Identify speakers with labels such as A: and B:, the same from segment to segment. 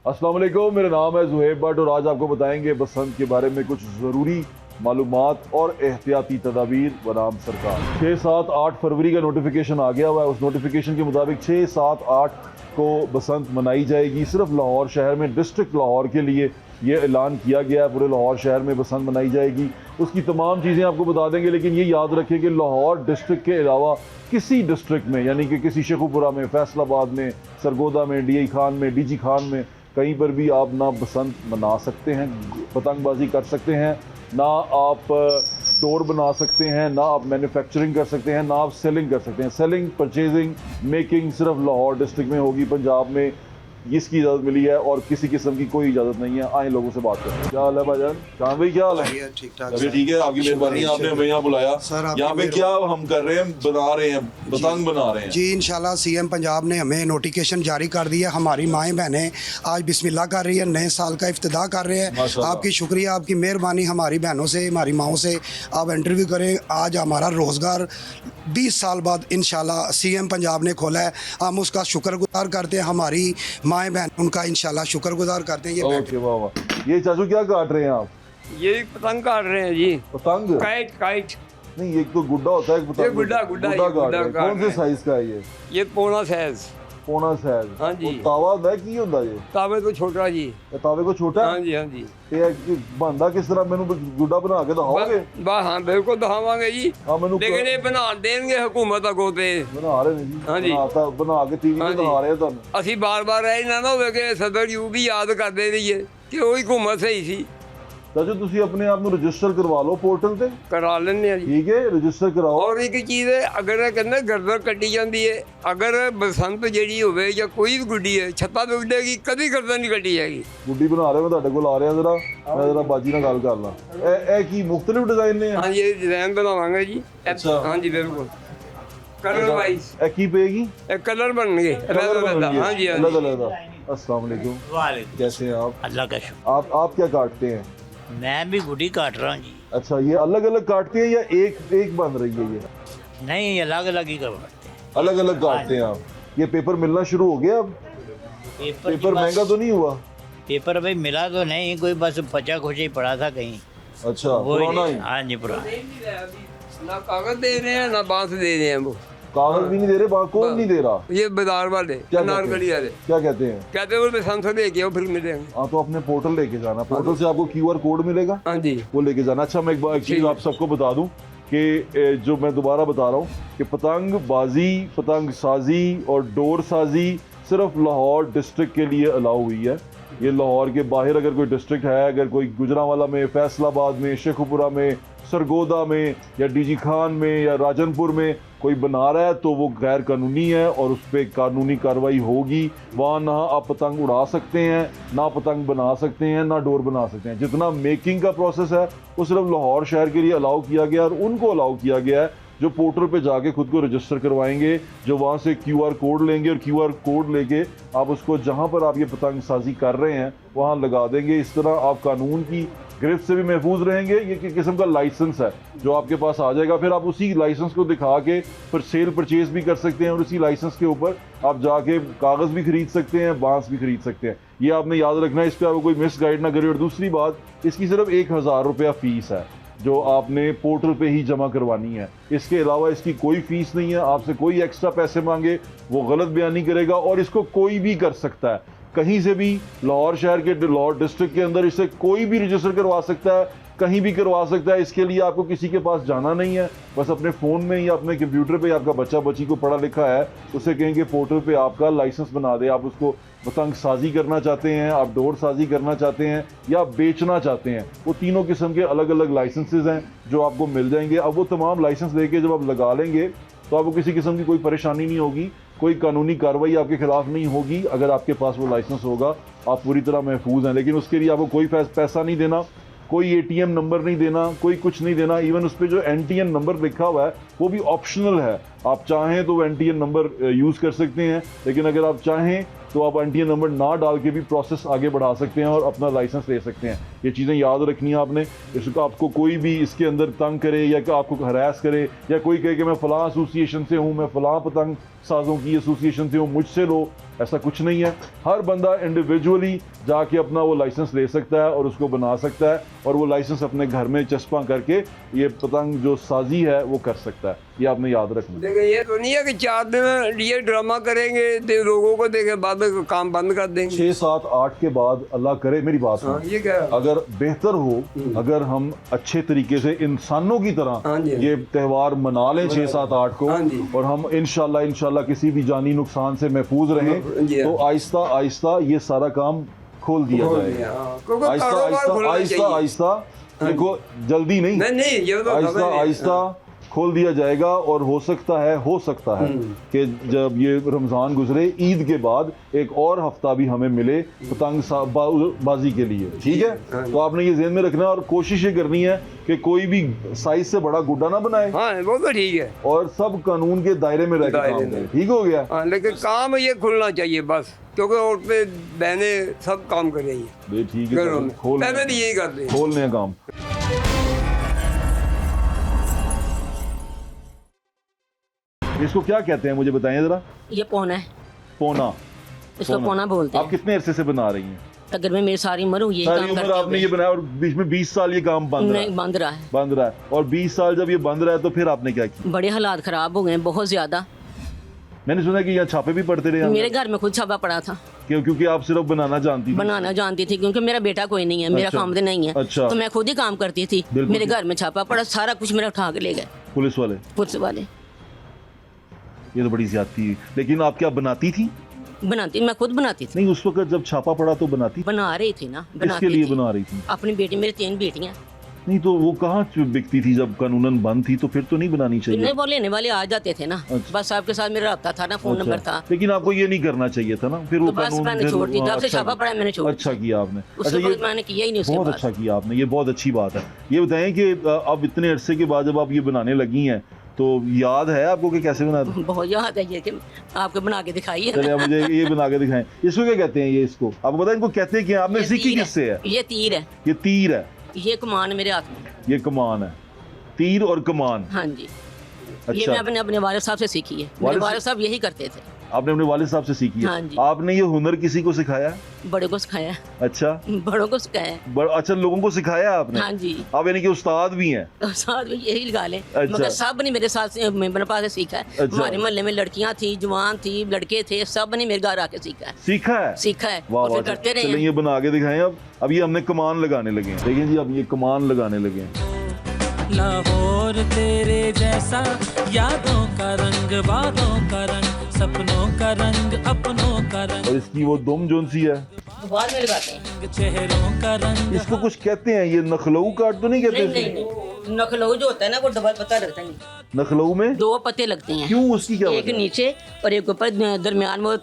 A: अस्सलाम वालेकुम, मेरा नाम है ज़ुहैब भट्ट और आज आपको बताएंगे बसंत के बारे में कुछ ज़रूरी मालूमात और एहतियाती तदाबीर बनाम सरकार। 6, 7, 8 फरवरी का नोटिफिकेशन आ गया हुआ है। उस नोटिफिकेशन के मुताबिक 6, 7, 8 को बसंत मनाई जाएगी। सिर्फ लाहौर शहर में, डिस्ट्रिक्ट लाहौर के लिए ये ऐलान किया गया है। पूरे लाहौर शहर में बसंत मनाई जाएगी। उसकी तमाम चीज़ें आपको बता देंगे, लेकिन ये याद रखें कि लाहौर डिस्ट्रिक्ट के अलावा किसी डिस्ट्रिक्ट में, यानी कि किसी शेखुपुरा में, फैसलाबाद में, सरगोदा में, DI खान में, DG खान में, कहीं पर भी आप ना बसंत मना सकते हैं, पतंगबाजी कर सकते हैं, ना आप डोर बना सकते हैं, ना आप मैन्युफैक्चरिंग कर सकते हैं, ना आप सेलिंग कर सकते हैं। सेलिंग, परचेजिंग, मेकिंग सिर्फ लाहौर डिस्ट्रिक्ट में होगी। पंजाब में इसकी इजाज़त मिली है और किसी किस्म की कोई इजाज़त नहीं है। आए लोगों से बात करते हैं। क्या हाल है भाईजान? कहाँ भाई, क्या हाल है?
B: ठीक ठाक।
A: अभी ठीक है, आपकी मेहरबानी, आपने हमें यहाँ बुलाया।
B: सर,
A: यहाँ पे क्या हम कर रहे हैं? बना रहे हैं, पतंग बना रहे हैं
B: जी। इंशाल्लाह CM पंजाब ने हमें नोटिफिकेशन जारी कर दिया। हमारी माएँ बहनें आज बिस्मिल्लाह कर रही है, नए साल का इफ्तिदा कर रहे हैं। आपकी शुक्रिया, आपकी मेहरबानी। हमारी बहनों से, हमारी माओं से आप इंटरव्यू करें। आज हमारा रोज़गार 20 साल बाद इंशाल्लाह CM पंजाब ने खोला है। हम उसका शुक्रगुजार करते हैं। हमारी माएँ बहन उनका इंशाल्लाह शुक्रगुजार करते हैं। ये
A: ओके, वाह वाह। ये चाचू क्या काट रहे हैं आप?
C: ये पतंग काट रहे हैं जी।
A: पतंग?
C: Kite kite.
A: नहीं, एक तो गुड्डा होता है, एक पतंग।
C: ये गुड्डा
A: काट रहे हैं। कौन से साइज का है ये?
C: ये पौना साइज।
A: पौना साइज?
C: हाँ जी।
A: तावा होता है की होता है ये?
C: तावे तो छोटा जी।
A: तावे को छोटा?
C: हाँ जी, हाँ जी।
A: ये बनता किस तरह? मैंने गुड्डा बना के दिखाओगे?
C: हाँ बिल्कुल दिखावांगे जी।
A: हाँ, मैंने
C: लेकिन ये बना देंगे हुकूमत अगों ते।
A: बना रहे हैं जी।
C: हाँ जी।
A: बना के टीवी
C: हाँ
A: पे
C: जी।
A: दिखा रहे हैं तुम।
C: ਅਸੀਂ बार-बार ਇਹ ਨਾ ਹੋਵੇ ਕਿ ਸਦਰ ਯੂ ਵੀ ਯਾਦ ਕਰਦੇ ਰਹੀਏ ਕਿ ਉਹ हुकूमत सही ਸੀ।
A: चाचू ਤੁਸੀਂ ਆਪਣੇ ਆਪ ਨੂੰ ਰਜਿਸਟਰ ਕਰਵਾ ਲਓ पोर्टल ਤੇ।
C: करा ਲੈਂਦੇ ਆ ਜੀ।
A: ठीक है, रजिस्टर कराओ।
C: और एक चीज़ है, अगर कहते गर्दन कटी जाती है, अगर बसंत जी होवे या कोई भी गुड्डी है छत्ता तो उड़ेगी, कभी गर्दन नहीं कटी जाएगी।
A: गुड्डी बना रहे हो, मैं ਤੁਹਾਡੇ ਕੋਲ ਆ ਰਿਹਾ ਜ਼ਰਾ। ਮੈਂ ਜ਼ਰਾ ਬਾਜੀ ਨਾਲ ਗੱਲ ਕਰ ਲਾਂ। ਇਹ ਕੀ ਮੁxtਲਿਫ ਡਿਜ਼ਾਈਨ ਨੇ?
C: हाँ जी, ये डिजाइन बनावांगे जी।
A: अच्छा।
C: हाँ जी बिल्कुल। कलर वाइज
A: ਇਹ ਕੀ ਪਏਗੀ?
C: कलर बन गए अलग-अलग। हाँ जी, हाँ जी।
A: अलग। अस्सलाम वालेकुम।
D: वालेकुम।
A: कैसे हैं आप?
D: अल्लाह का शुक्र।
A: आप क्या काटते हैं?
D: मैं भी गुड़ी काट रहा हूँ जी।
A: अच्छा, ये अलग अलग काटते हैं या एक बन रही है? ये
D: नहीं, अलग अलग ही करवाते हैं।
A: अलग अलग काटते हैं आप। ये पेपर मिलना शुरू हो गया अब? पेपर
D: जी बस-
A: महंगा तो नहीं हुआ?
D: पेपर भाई मिला तो नहीं, कोई बस बचा खुचा ही पड़ा था कहीं।
A: अच्छा,
D: वो
A: पुराना ही?
D: हाँ जी, पुराना।
C: ना कागज दे रहे हैं ना बांस दे रहे हैं वो।
A: कागज भी नहीं दे रहे, कौन नहीं दे रहा?
C: ये बाजार वाले,
A: क्या
C: नारगढ़ी वाले
A: क्या कहते हैं?
C: कहते हैं बसंत लेके आओ फिर मिलेंगे।
A: हाँ, तो अपने पोर्टल लेके जाना। पोर्टल से आपको QR कोड मिलेगा,
C: हाँ जी।
A: वो लेके जाना। अच्छा, मैं एक बार चीज़ आप सबको बता दूं कि जो मैं दोबारा बता रहा हूँ कि पतंगबाजी, पतंग साजी और डोर साजी सिर्फ लाहौर डिस्ट्रिक्ट के लिए अलाउ हुई है। ये लाहौर के बाहर अगर कोई डिस्ट्रिक्ट है, अगर कोई गुजरांवाला में, फैसलाबाद में, शेखुपुरा में, सरगोदा में या DG खान में या राजनपुर में कोई बना रहा है तो वो गैर कानूनी है और उस पर कानूनी कार्रवाई होगी। वहाँ ना आप पतंग उड़ा सकते हैं, ना पतंग बना सकते हैं, ना डोर बना सकते हैं। जितना मेकिंग का प्रोसेस है वो सिर्फ लाहौर शहर के लिए अलाउ किया गया और उनको अलाउ किया गया है जो पोर्टल पे जाके खुद को रजिस्टर करवाएंगे, जो वहाँ से QR कोड लेंगे और QR कोड लेके आप उसको जहाँ पर आप ये पतंग साजी कर रहे हैं वहाँ लगा देंगे। इस तरह आप कानून की गिरफ्त से भी महफूज रहेंगे। ये एक किस्म का लाइसेंस है जो आपके पास आ जाएगा। फिर आप उसी लाइसेंस को दिखा के फिर सेल परचेज भी कर सकते हैं और उसी लाइसेंस के ऊपर आप जाके कागज़ भी खरीद सकते हैं, बांस भी खरीद सकते हैं। ये आपने याद रखना है, इस पर आपको कोई मिस गाइड ना करे। और दूसरी बात, इसकी सिर्फ 1000 रुपया फ़ीस है जो आपने पोर्टल पे ही जमा करवानी है। इसके अलावा इसकी कोई फ़ीस नहीं है। आपसे कोई एक्स्ट्रा पैसे मांगे वो गलत बयानी करेगा और इसको कोई भी कर सकता है। कहीं से भी लाहौर शहर के, लाहौर डिस्ट्रिक्ट के अंदर इसे कोई भी रजिस्टर करवा सकता है, कहीं भी करवा सकता है। इसके लिए आपको किसी के पास जाना नहीं है। बस अपने फ़ोन में या अपने कंप्यूटर पे आपका बच्चा बच्ची को पढ़ा लिखा है, उसे कहेंगे पोर्टल पे आपका लाइसेंस बना दे। आप उसको पतंग साजी करना चाहते हैं, आप डोर साजी करना चाहते हैं या बेचना चाहते हैं, वो तीनों किस्म के अलग अलग लाइसेंसेज हैं जो आपको मिल जाएंगे। अब वो तमाम लाइसेंस लेके जब आप लगा लेंगे तो आपको किसी किस्म की कोई परेशानी नहीं होगी, कोई कानूनी कार्रवाई आपके खिलाफ नहीं होगी। अगर आपके पास वो लाइसेंस होगा आप पूरी तरह महफूज हैं। लेकिन उसके लिए आपको कोई पैसा नहीं देना, कोई ATM नंबर नहीं देना, कोई कुछ नहीं देना। इवन उस पर जो NTN नंबर लिखा हुआ है वो भी ऑप्शनल है। आप चाहें तो एनटीएन नंबर यूज़ कर सकते हैं, लेकिन अगर आप चाहें तो आप एनटीएन नंबर ना डाल के भी प्रोसेस आगे बढ़ा सकते हैं और अपना लाइसेंस ले सकते हैं। ये चीज़ें याद रखनी है आपने। इसको आपको कोई भी इसके अंदर तंग करे या कि आपको हरास करे या कोई कहे कि मैं फ़लाँ एसोसिएशन से हूँ, मैं फ़लाँ पतंग साजों की एसोसिएशन से हूँ, मुझसे लो, ऐसा कुछ नहीं है। हर बंदा इंडिविजुअली जाके अपना वो लाइसेंस ले सकता है और उसको बना सकता है और वो लाइसेंस अपने घर में चस्पा करके ये पतंग जो साजी है वो कर सकता है। ये आपने याद रखना।
C: देखिए ये तो नहीं है कि 4 दिन ये ड्रामा करेंगे तो लोगों को देखे बाद में काम बंद कर देंगे।
A: 6, 7, 8 के बाद अल्लाह करे, मेरी बात
C: हाँ,
A: सुनो,
C: ये क्या है?
A: अगर बेहतर हो, अगर हम अच्छे तरीके से इंसानों की
C: हाँ
A: तरह
C: जी।
A: ये त्यौहार मना लें 6, 7, 8 को
C: हाँ जी।
A: और हम इंशाल्लाह किसी भी जानी नुकसान से महफूज रहें
C: जी।
A: तो आहिस्ता आहिस्ता ये सारा काम खोल दिया
C: खोल
A: जाएगा।
C: दिया, हाँ। क्योंकि
A: आहिस्ता
C: कारोबार
A: आहिस्ता
C: खुलना
A: आहिस्ता
C: चाहिए।
A: आहिस्ता देखो, जल्दी नहीं,
C: नहीं ये तो
A: आहिस्ता
C: समझ नहीं।
A: आहिस्ता खोल दिया जाएगा। और हो सकता है कि जब ये रमज़ान गुजरे, ईद के बाद एक और हफ्ता भी हमें मिले पतंग बाजी के लिए, ठीक है? तो आपने ये ज़हन में रखना है और कोशिश ये करनी है कि कोई भी साइज से बड़ा गुड्डा ना बनाए
C: हाँ वो तो ठीक है।
A: और सब कानून के दायरे में रह के
C: दायरे
A: काम
C: में।
A: करें। ठीक हो गया?
C: हाँ लेकिन काम ये खुलना चाहिए बस, क्योंकि औरतें बहनें सब काम कर रही हैं
A: बे ठीक
C: घरों
A: है,
C: में।
A: खोल
C: पहले भी यही करते हैं।
A: खोलने हैं काम। इसको क्या कहते हैं मुझे बताएं जरा।
E: ये पौना है,
A: पोना।
E: इसको पौना बोलते
A: आप
E: हैं।
A: कितने अरसे से बना रही हैं?
E: तकरीबन मेरी सारी उम्र हुई यही
A: सारी
E: काम
A: उम्र
E: करते
A: आपने ये
E: हुए।
A: बनाया और बीच में 20 साल ये काम बंद रहा
E: नहीं
A: है?
E: बंद रहा है।
A: बंद रहा है। और 20 साल जब ये बंद रहा है तो फिर आपने क्या किया?
E: बड़े हालात खराब हो गए बहुत ज्यादा।
A: मैंने सुना कि यहाँ छापे भी पड़ते रहे
E: मेरे घर में खुद छापा पड़ा था।
A: क्योंकि आप सिर्फ बनाना जानती थी।
E: बनाना जानती थी क्योंकि मेरा बेटा कोई नहीं है, मेरा
A: अच्छा।
E: खामदन नहीं है।
A: अच्छा।
E: तो मैं खुद ही काम करती थी।
A: बिल्कुल।
E: मेरे घर में छापा पड़ा, सारा कुछ मेरा उठा के ले गए
A: पुलिस वाले।
E: पुलिस वाले।
A: ये तो बड़ी ज्यादती है। लेकिन आप क्या बनाती थी?
E: बनाती, मैं खुद बनाती थी।
A: नहीं, उस वक्त जब छापा पड़ा तो बनाती?
E: बना रही थी ना,
A: किसके
E: बनाती
A: लिए
E: थी।
A: बना रही थी?
E: अपनी बेटी, मेरी 3 बेटियां।
A: नहीं तो वो कहाँ बिकती थी जब कानूनन बंद थी? तो फिर तो नहीं बनानी चाहिए।
E: नहीं, वो लेने वाले आ जाते थे ना।
A: अच्छा।
E: बस आपके साथ मेरा रब्ता था ना, फोन नंबर
A: अच्छा।
E: था।
A: लेकिन आपको ये नहीं करना चाहिए था ना फिर वो
E: तो बस
A: कानून
E: मैंने
A: फिर-
E: छोड़ दी। जब से
A: अच्छा
E: छापा पड़ा मैंने छोड़
A: अच्छा किया आपने।
E: उसके
A: अच्छा,
E: बाद मैंने किया ही नहीं उसके
A: बहुत
E: बाद।
A: अच्छा किया आपने, ये बहुत अच्छी बात है। ये बताएं कि अब इतने अरसे के बाद जब आप ये बनाने लगी हैं तो याद है आपको कि कैसे बनाते?
E: बहुत याद है ये कि आपको बना के दिखाई है
A: चलिए आप मुझे ये बना के दिखाएं। इसको क्या कहते हैं? ये इसको आपको पता है इनको कहते हैं क्या? आपने
E: ये
A: सीखी
E: तीर है।
A: किससे है?
E: ये तीर है,
A: ये तीर है,
E: ये कमान मेरे हाथ में।
A: ये कमान है। तीर और कमान।
E: हाँ जी। ये
A: अच्छा,
E: मैं अपने वालिद साहब से सीखी है। मेरे
A: वालिद
E: वालिद साहब यही करते थे।
A: आपने अपने वालिद साहब से सीखी है?
E: हाँ जी।
A: आपने ये हुनर किसी को सिखाया?
E: बड़े को सिखाया है,
A: अच्छा,
E: बड़ों को सिखाया है।
A: अच्छा, लोगों को सिखाया आपने?
E: हाँ जी।
A: आप यानी कि उस्ताद भी हैं?
E: और साथ में यही लगा लें।
A: अच्छा।
E: मगर सब ने मेरे साथ मेरे पास से सीखा है।
A: अच्छा।
E: हमारे मोहल्ले में लड़कियां थी, जवान थी, लड़के थे, सब ने मेरे घर आके सीखा है।
A: सीखा है?
E: सीखा है
A: वाह
E: और
A: वाह,
E: फिर करते रहे
A: चलें
E: हैं।
A: ये बना के दिखाएं। अब ये हमने कमान लगाने लगे हैं। देखिए जी, अब ये कमान लगाने लगे हैं।
F: लाहौर तेरे जैसा, यादों का रंग, बातों का रंग, सपनों का रंग, अपनों का रंग,
A: और इसकी वो दुम जोन सी है,
E: तो बाद में लगाते हैं।
F: चेहरों का रंग।
A: इसको कुछ कहते हैं, ये नखलऊ काट तो नहीं
E: नहीं
A: कहते?
E: नहीं नहीं, नखलऊ जो होता है ना वो डबल पत्ता लगता है।
A: नखलऊ में
E: 2 पत्ते लगते हैं।
A: क्यों? उसकी क्या
E: एक
A: वजह है?
E: नीचे और एक ऊपर, दरमियान में वो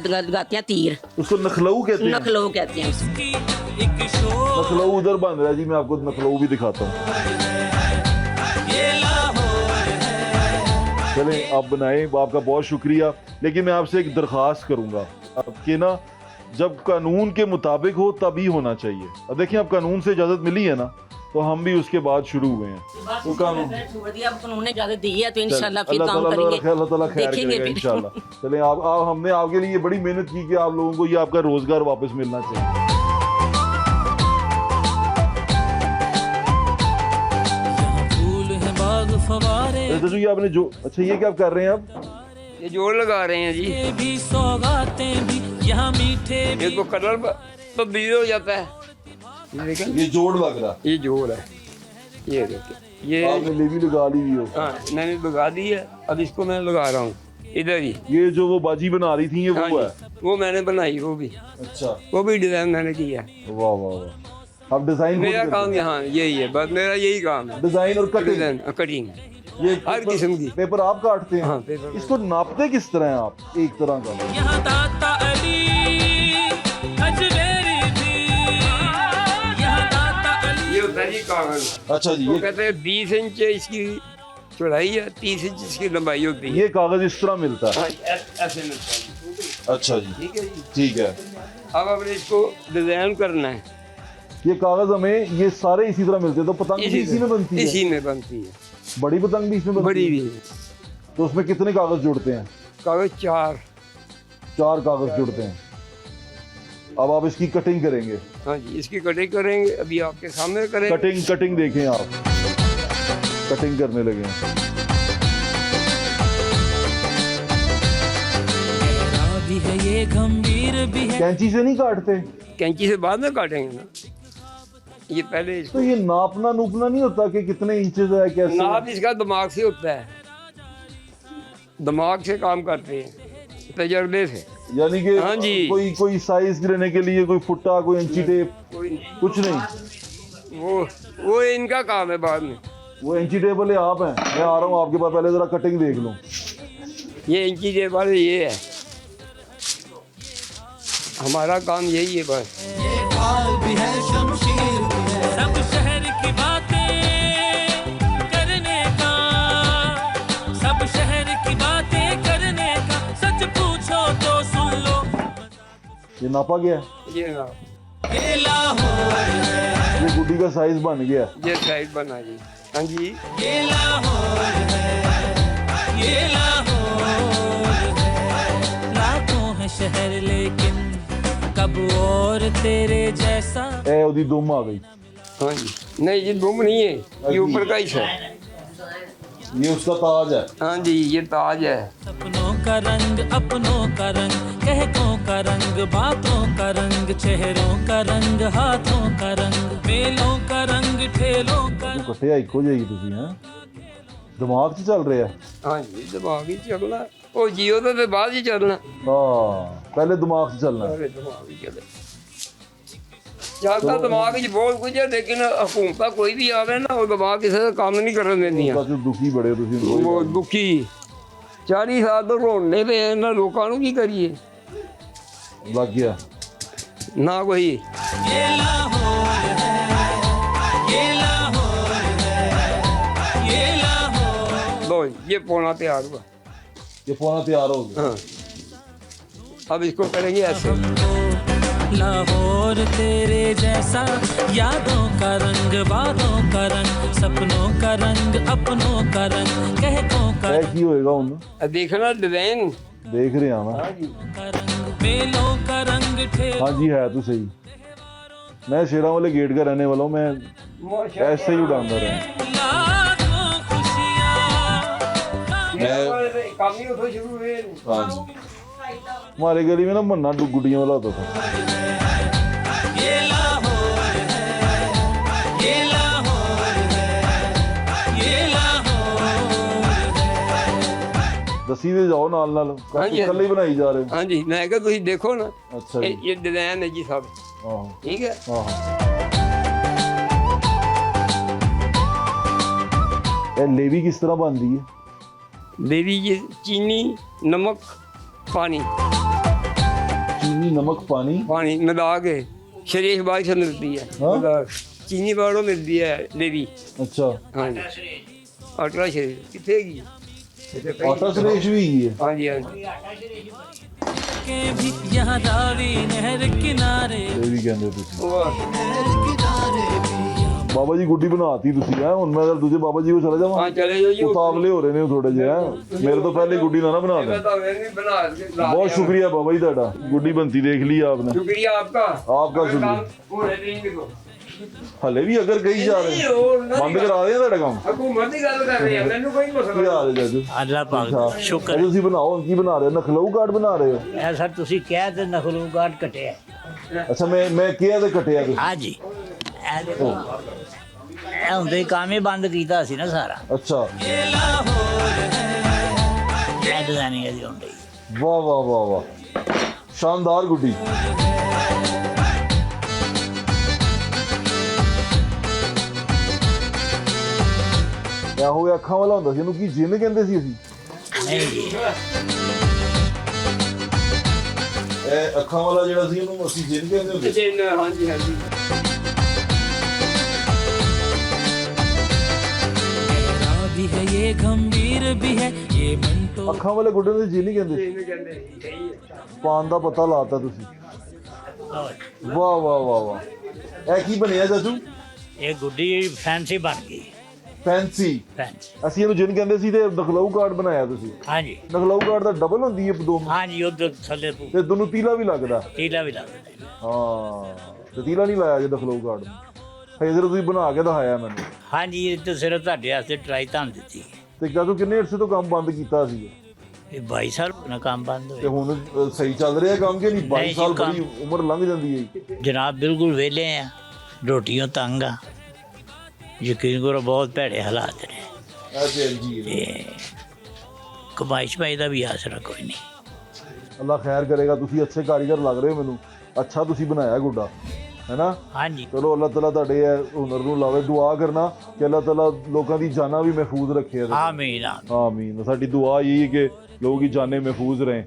E: लगाते हैं तीर।
A: उसको नखलऊ कहते हैं।
E: नखलऊ कहते हैं उसको।
F: की एक शोर,
A: नखलऊ उधर बन रहा है जी, मैं आपको नखलऊ भी दिखाता हूँ।
F: ये लाहौर है।
A: चलें आप बनाएं, आपका बहुत शुक्रिया। लेकिन मैं आपसे एक दरख्वास्त करूंगा आपके ना, जब कानून के मुताबिक हो तभी होना चाहिए। अब देखिए, अब कानून से इजाज़त मिली है ना, तो हम भी उसके बाद शुरू हुए हैं। तो कानून
E: छोड़ दिया, अब कानून ने इजाजत दी है तो इंशाल्लाह फिर
A: अल्लाह
E: काम
A: ताला
E: करेंगे,
A: अल्लाह ताला खैर
E: देखेंगे
A: करेगा
E: फिर।
A: इंशाल्लाह। चलें आप हमने आपके लिए बड़ी मेहनत की कि आप लोगों को ये आपका रोजगार वापस मिलना चाहिए।
F: यहाँ फूल है बाग फवारे,
A: तो ये आपने जो, अच्छा ये क्या कर रहे हैं आप?
C: ये जोड़ लगा रहे हैं जी।
F: ये भी सौगातें भी, यहाँ मीठे भी।
C: ये तो कलर तब्दील हो जाता है। ये देखें,
A: ये जोड़ लग रहा,
C: ये जोड़ है। ये देखिए, ये
A: आपने लेवी लगा ली हुई हो।
C: हाँ मैंने लगा दी है। अब इसको मैं लगा रहा हूँ इधर ही।
A: ये जो वो बाजी बना रही थी, ये
C: हाँ
A: वो है?
C: जी, वो मैंने बनाई, वो भी
A: अच्छा,
C: डिजाइन मैंने किया है।
A: वाह वाह वाह। आप डिजाइन
C: मेरा काम यहाँ यही है, बस मेरा यही काम है,
A: डिजाइन और कटिंग,
C: डिजाइन कटिंग।
A: ये
C: हर किस्म की।
A: पेपर आप काटते हैं?
C: हाँ, पेपर।
A: इसको नापते किस तरह हैं आप? एक तरह का
F: यहाँ दाता अली अजमेरी भी, यहाँ दाता अली।
C: ये होता है जी कागज।
A: अच्छा जी,
C: वो
A: ये
C: कहते हैं 20 इंच इसकी चौड़ाई है, 30 इंच इसकी लंबाई होती है।
A: ये कागज इस तरह मिलता है?
C: हाँ, ऐसे मिलता है।
A: अच्छा जी,
C: ठीक है जी।
A: ठीक है।
C: अब हमने इसको डिजाइन करना है।
A: ये कागज हमें ये सारे इसी तरह मिलते हैं, तो पतंग भी इसी में बनती है?
C: इसी में बनती है।
A: बड़ी पतंग भी इसमें बनती
C: बड़ी
A: है?
C: भी है।
A: तो उसमें कितने कागज जुड़ते हैं?
C: कागज 4।
A: 4 कागज जुड़ते हैं। अब आप इसकी कटिंग करेंगे?
C: हाँ जी, इसकी कटिंग करेंगे, अभी आपके सामने करेंगे।
A: कटिंग देखें आप, कटिंग करने लगे हैं।
F: गहरा भी है ये गंभीर भी है
A: कैंची से नहीं काटते?
C: कैंची से बाद में काटेंगे ना, ये पहले इसको
A: तो ये नापना नूपना नहीं होता कि कितने इंचेस है, कैसे?
C: नाप इसका दिमाग से होता है, दिमाग से काम करते हैं, तजर्बे से।
A: यानी कि
C: हाँ जी।
A: कोई साइज लेने के लिए कोई फुट्टा, कोई इंची टेप,
C: कोई नहीं,
A: कुछ नहीं?
C: वो इनका काम है बाद में।
A: वो इंची टेप वाले आप हैं? मैं आ रहा हूँ आपके पास, पहले जरा कटिंग देख लूँ।
C: ये इंची टेप वाले ये है, हमारा काम यही है बस।
F: सब शहर की बातें करने का, सब शहर की बातें करने का, सच पूछो तो सुन लो।
A: ये नापा गया है?
C: ये ना,
F: ये लाहौर है,
A: ये गुड्डी का साइज बन गया है।
C: ये साइड बना जी। हाँ जी,
F: ये लाहौर है, ये लाहौर है। लाखों है शहर लेकिन कब और तेरे जैसा।
A: ए ओदी दुम आ गई।
C: हाँ जी। नहीं, ये गुम नहीं है, ये ऊपर का ही है।
A: ये उसका ताज है।
C: हाँ जी, ये ताज है।
F: सपनों का रंग, अपनों का रंग, कहकों का रंग, बातों का रंग, चेहरों का रंग, हाथों का रंग, मेलों का रंग, ठेलों का रंग।
A: कटिया इको जाएगी तुसी हैं? दिमाग से चल रहा है?
C: हाँ जी, दिमाग ही चलना। वो जियो तो फिर बाद ही चलना।
A: हाँ, पहले दिमाग से चलना है।
C: अरे दिमाग ही चले। चलता दिमाग ही बहुत कुछ है, लेकिन हुकूमत कोई भी आवे ना, वो दिमाग किसी का काम नहीं करने देंदियां।
A: बस दुखी बड़े तुसी
C: वो दुखी 40 साल तो रोने पे हैं ना, लोगों ਨੂੰ ਕੀ ਕਰੀਏ
A: लग गया।
C: ना कोई।
F: ये लाहौर है, ये लाहौर है, ये लाहौर।
C: लो ये पौना तैयार हुआ।
A: ये पौना तैयार हो गया।
C: हाँ, अब इसको करेंगे ऐसे।
F: लाहौर तेरे जैसा, यादों का रंग, बातों का रंग, सपनों का रंग, अपनों का रंग, कहकों का
A: ए की होएगा हुन?
C: अब देखना डिजाइन
A: देख रहे हैं मैं।
F: रंग, मेलों का रंग, ठेलों
A: हाँ जी, है तो सही। मैं शेरा वाले गेट का रहने वाला हूँ, मैं ऐसे ही उड़ाता रहा।
F: लाखों खुशियाँ।
C: काम ही उठो शुरू हुए।
A: हाँ जी, हमारे गली में ना मन्ना गुड्डियाँ वाला होता था।
F: ये लाहौर है, ये लाहौर है, ये लाहौर है।
A: दसी दे जाओ नाल नाल,
C: हाँ जी।
A: कल ही बनाई जा रहे हो?
C: हाँ जी, मैं कहा तुम देखो ना,
A: अच्छा जी।
C: ये डिजाइन है जी सब।
A: हाँ
C: ठीक है।
A: हाँ। ये लेवी किस तरह बनती है?
C: देवी ये चीनी नमक पानी
A: चीनी नमक पानी
C: पानी मिला के शरीफ बाग से मिलती है।
A: हाँ?
C: चीनी बाड़ों मिलती है देवी।
A: अच्छा,
C: हाँ जी, अल्ट्रा शरीफ कितने की?
A: आटा सुरेश भी है?
C: हाँ जी, हाँ जी।
F: के भी यहाँ रावी नहर किनारे,
A: लेवी कहते तुसी।
C: वाह।
A: बाबा जी गुड्डी बनाती तुसी है हुन मैं तुझे बाबा जी को चले जावा।
C: हाँ चले जाओ जी।
A: उतावले हो रहे ने थोड़े जे हैं, मेरे तो पहले गुड्डी ना बना दे।
C: मैं तो नहीं बना के ला
A: बहुत
C: दिया।
A: शुक्रिया बाबा जी ਤੁਹਾਡਾ, गुड्डी बनती देख ली आपने।
C: शुक्रिया आपका।
A: आपका
C: अगर
A: शुक्रिया।
C: काम पूरे देंगे तो
A: हले भी अगर कही जा रहे बंद करा दें ਤੁਹਾਡਾ ਕੰਮ?
C: हुकूमत की गल कर रहे हैं, मैंने कोई
A: ਕੀ
C: मसला
A: ਹਾਲ ਹੈ ਜਾਜੂ?
D: ਅੱਲਾ ਪਾਕ ਦਾ ਸ਼ੁਕਰ
A: ਅਜੇ ਤੁਸੀਂ ਬਣਾਓ, ਕੀ ਬਣਾ ਰਹੇ ਹੋ? ਨਖਲਊ ਕਾਰਡ ਬਣਾ ਰਹੇ ਹੋ?
D: ਹੈ ਸਰ ਤੁਸੀਂ ਕਹਿ ਤੇ ਨਖਲੂ ਗਾਟ ਕਟਿਆ
A: ਅੱਛਾ, ਮੈਂ ਕਿਹਾ ਤੇ ਕਟਿਆ ਤੁਸੀਂ?
D: ਹਾਂਜੀ ਇਹ ਦੇਖੋ ਇਹ ਹੁੰਦੇ ਹੀ ਕੰਮ ਹੀ ਬੰਦ ਕੀਤਾ ਸੀ ਨਾ ਸਾਰਾ
A: ਅੱਛਾ,
D: ਇਹ ਡਿਜ਼ਾਈਨਿੰਗ ਇਹਦੀ ਹੁੰਦੀ
A: ਵਾਹ ਵਾਹ ਵਾਹ ਵਾਹ, ਸ਼ਾਨਦਾਰ ਗੁੱਡੀ। ਇਹੋ ਜਿਹਾ ਅੱਖਾਂ ਵਾਲਾ ਹੁੰਦਾ ਸੀ, ਇਹਨੂੰ ਕੀ ਜਿੰਨ ਕਹਿੰਦੇ ਸੀ ਅਸੀਂ?
D: ਨਹੀਂ ਜੀ
A: ਇਹ ਅੱਖਾਂ ਵਾਲਾ ਜਿਹੜਾ ਸੀ ਇਹਨੂੰ ਅਸੀਂ ਜਿੰਨ ਕਹਿੰਦੇ ਹੁੰਦੇ ਸੀ।
C: हाँ जी, हाँ जी।
F: गहरा भी है ये गम मंटो
A: ਅੱਖਾਂ ਵਾਲੇ ਗੁੱਡੇ ਨੂੰ ਜੀ ਨਹੀਂ ਕਹਿੰਦੇ
C: ਇਹਨੂੰ ਕਹਿੰਦੇ ਸਹੀ ਹੈ।
A: ਪਾਨ ਦਾ ਪਤਾ ਲਾਤਾ ਤੁਸੀਂ ਵਾਹ ਵਾਹ ਵਾਹ ਵਾਹ ਇਹ ਕੀ ਬਣਿਆ ਚਾਚੂ
D: ਇਹ ਗੁੱਡੀ ਫੈਂਸੀ ਬਣ ਗਈ
A: ਫੈਂਸੀ
D: ਫੈਂਸੀ
A: ਅਸੀਂ ਇਹਨੂੰ ਜਿੰਨ ਕਹਿੰਦੇ ਸੀ ਤੇ ਨਖਲਊ ਕਾਰਡ ਬਣਾਇਆ ਤੁਸੀਂ
D: ਹਾਂਜੀ
A: ਨਖਲਊ ਕਾਰਡ ਦਾ ਡਬਲ ਹੁੰਦੀ ਹੈ ਦੋ
D: ਹਾਂਜੀ ਉਧਰ ਥੱਲੇ
A: ਤੇ ਦੋਨੋਂ ਤੀਲਾ ਵੀ ਲੱਗਦਾ
D: ਤੀਲਾ ਵੀ ਲੱਗਦਾ
A: ਹਾਂ ਤੇ ਤੀਲਾ ਨਹੀਂ ਲਾਇਆ ਜੇ ਨਖਲਊ ਕਾਰਡ ਨੂੰ ਫੇਰ ਤੁਸੀਂ ਬਣਾ ਕੇ ਦਿਖਾਇਆ ਮੈਨੂੰ
D: ਹਾਂਜੀ ਇਹ ਤਾਂ ਸਿਰਫ ਤੁਹਾਡੇ ਵਾਸਤੇ ਟਰਾਈ ਤੁਹਾਨੂੰ ਦਿੱਤੀ
A: ਤੇ ਚਾਚੂ ਕਿੰਨੇ ਅਰਸੇ ਤੋਂ ਕੰਮ ਬੰਦ ਕੀਤਾ ਸੀ
D: ਇਹ 22 ਸਾਲ ਨਾ ਕੰਮ ਬੰਦ
A: ਤੇ
D: ਹੋਏ
A: ਹੁਣ ਸਹੀ ਚੱਲ ਰਿਹਾ ਕੰਮ ਕਿ ਨਹੀਂ 22
D: ਨਹੀਂ,
A: ਸਾਲ
D: ਕੰਮ-
A: ਬੜੀ ਉਮਰ ਲੰਘ ਜਾਂਦੀ ਹੈ
D: ਜਨਾਬ ਬਿਲਕੁਲ ਵਿਹਲੇ ਆ ਰੋਟੀਆਂ ਤੰਗ ਆ ਯਕੀਨ ਕਰੋ ਬਹੁਤ ਭੈੜੇ ਹਾਲਾਤ ਨੇ
A: ਐਸੇ ਜੀ
D: ਤੇ ਕਮਾਈ ਸ਼ਮਾਈ ਦਾ ਵੀ ਆਸਰਾ ਕੋਈ ਨਹੀਂ
A: ਅੱਲਾ ਖੈਰ ਕਰੇਗਾ ਤੁਸੀਂ ਅੱਛੇ ਕਾਰੀਗਰ ਲੱਗ ਰਹੇ ਹੋ ਮੈਨੂੰ ਅੱਛਾ ਤੁਸੀਂ ਬਣਾਇਆ ਗੁੱਡਾ ਹੈਨਾ
D: ਹਾਂਜੀ
A: ਚਲੋ ਅੱਲਾਹ ਤਾਲਾ ਤੁਹਾਡੇ ਇਹ ਹੁਨਰ ਨੂੰ ਲਾਵੇ ਦੁਆ ਕਰਨਾ ਕਿ ਅੱਲਾਹ ਤਾਲਾ ਲੋਕਾਂ ਦੀ ਜਾਨਾਂ ਵੀ ਮਹਿਫੂਜ਼ ਰੱਖੇ
D: ਆਮੀਨ ਆਮੀਨ।
A: ਆਮੀਨ ਸਾਡੀ ਦੁਆ यही है कि लोगों की जानें महफूज रहें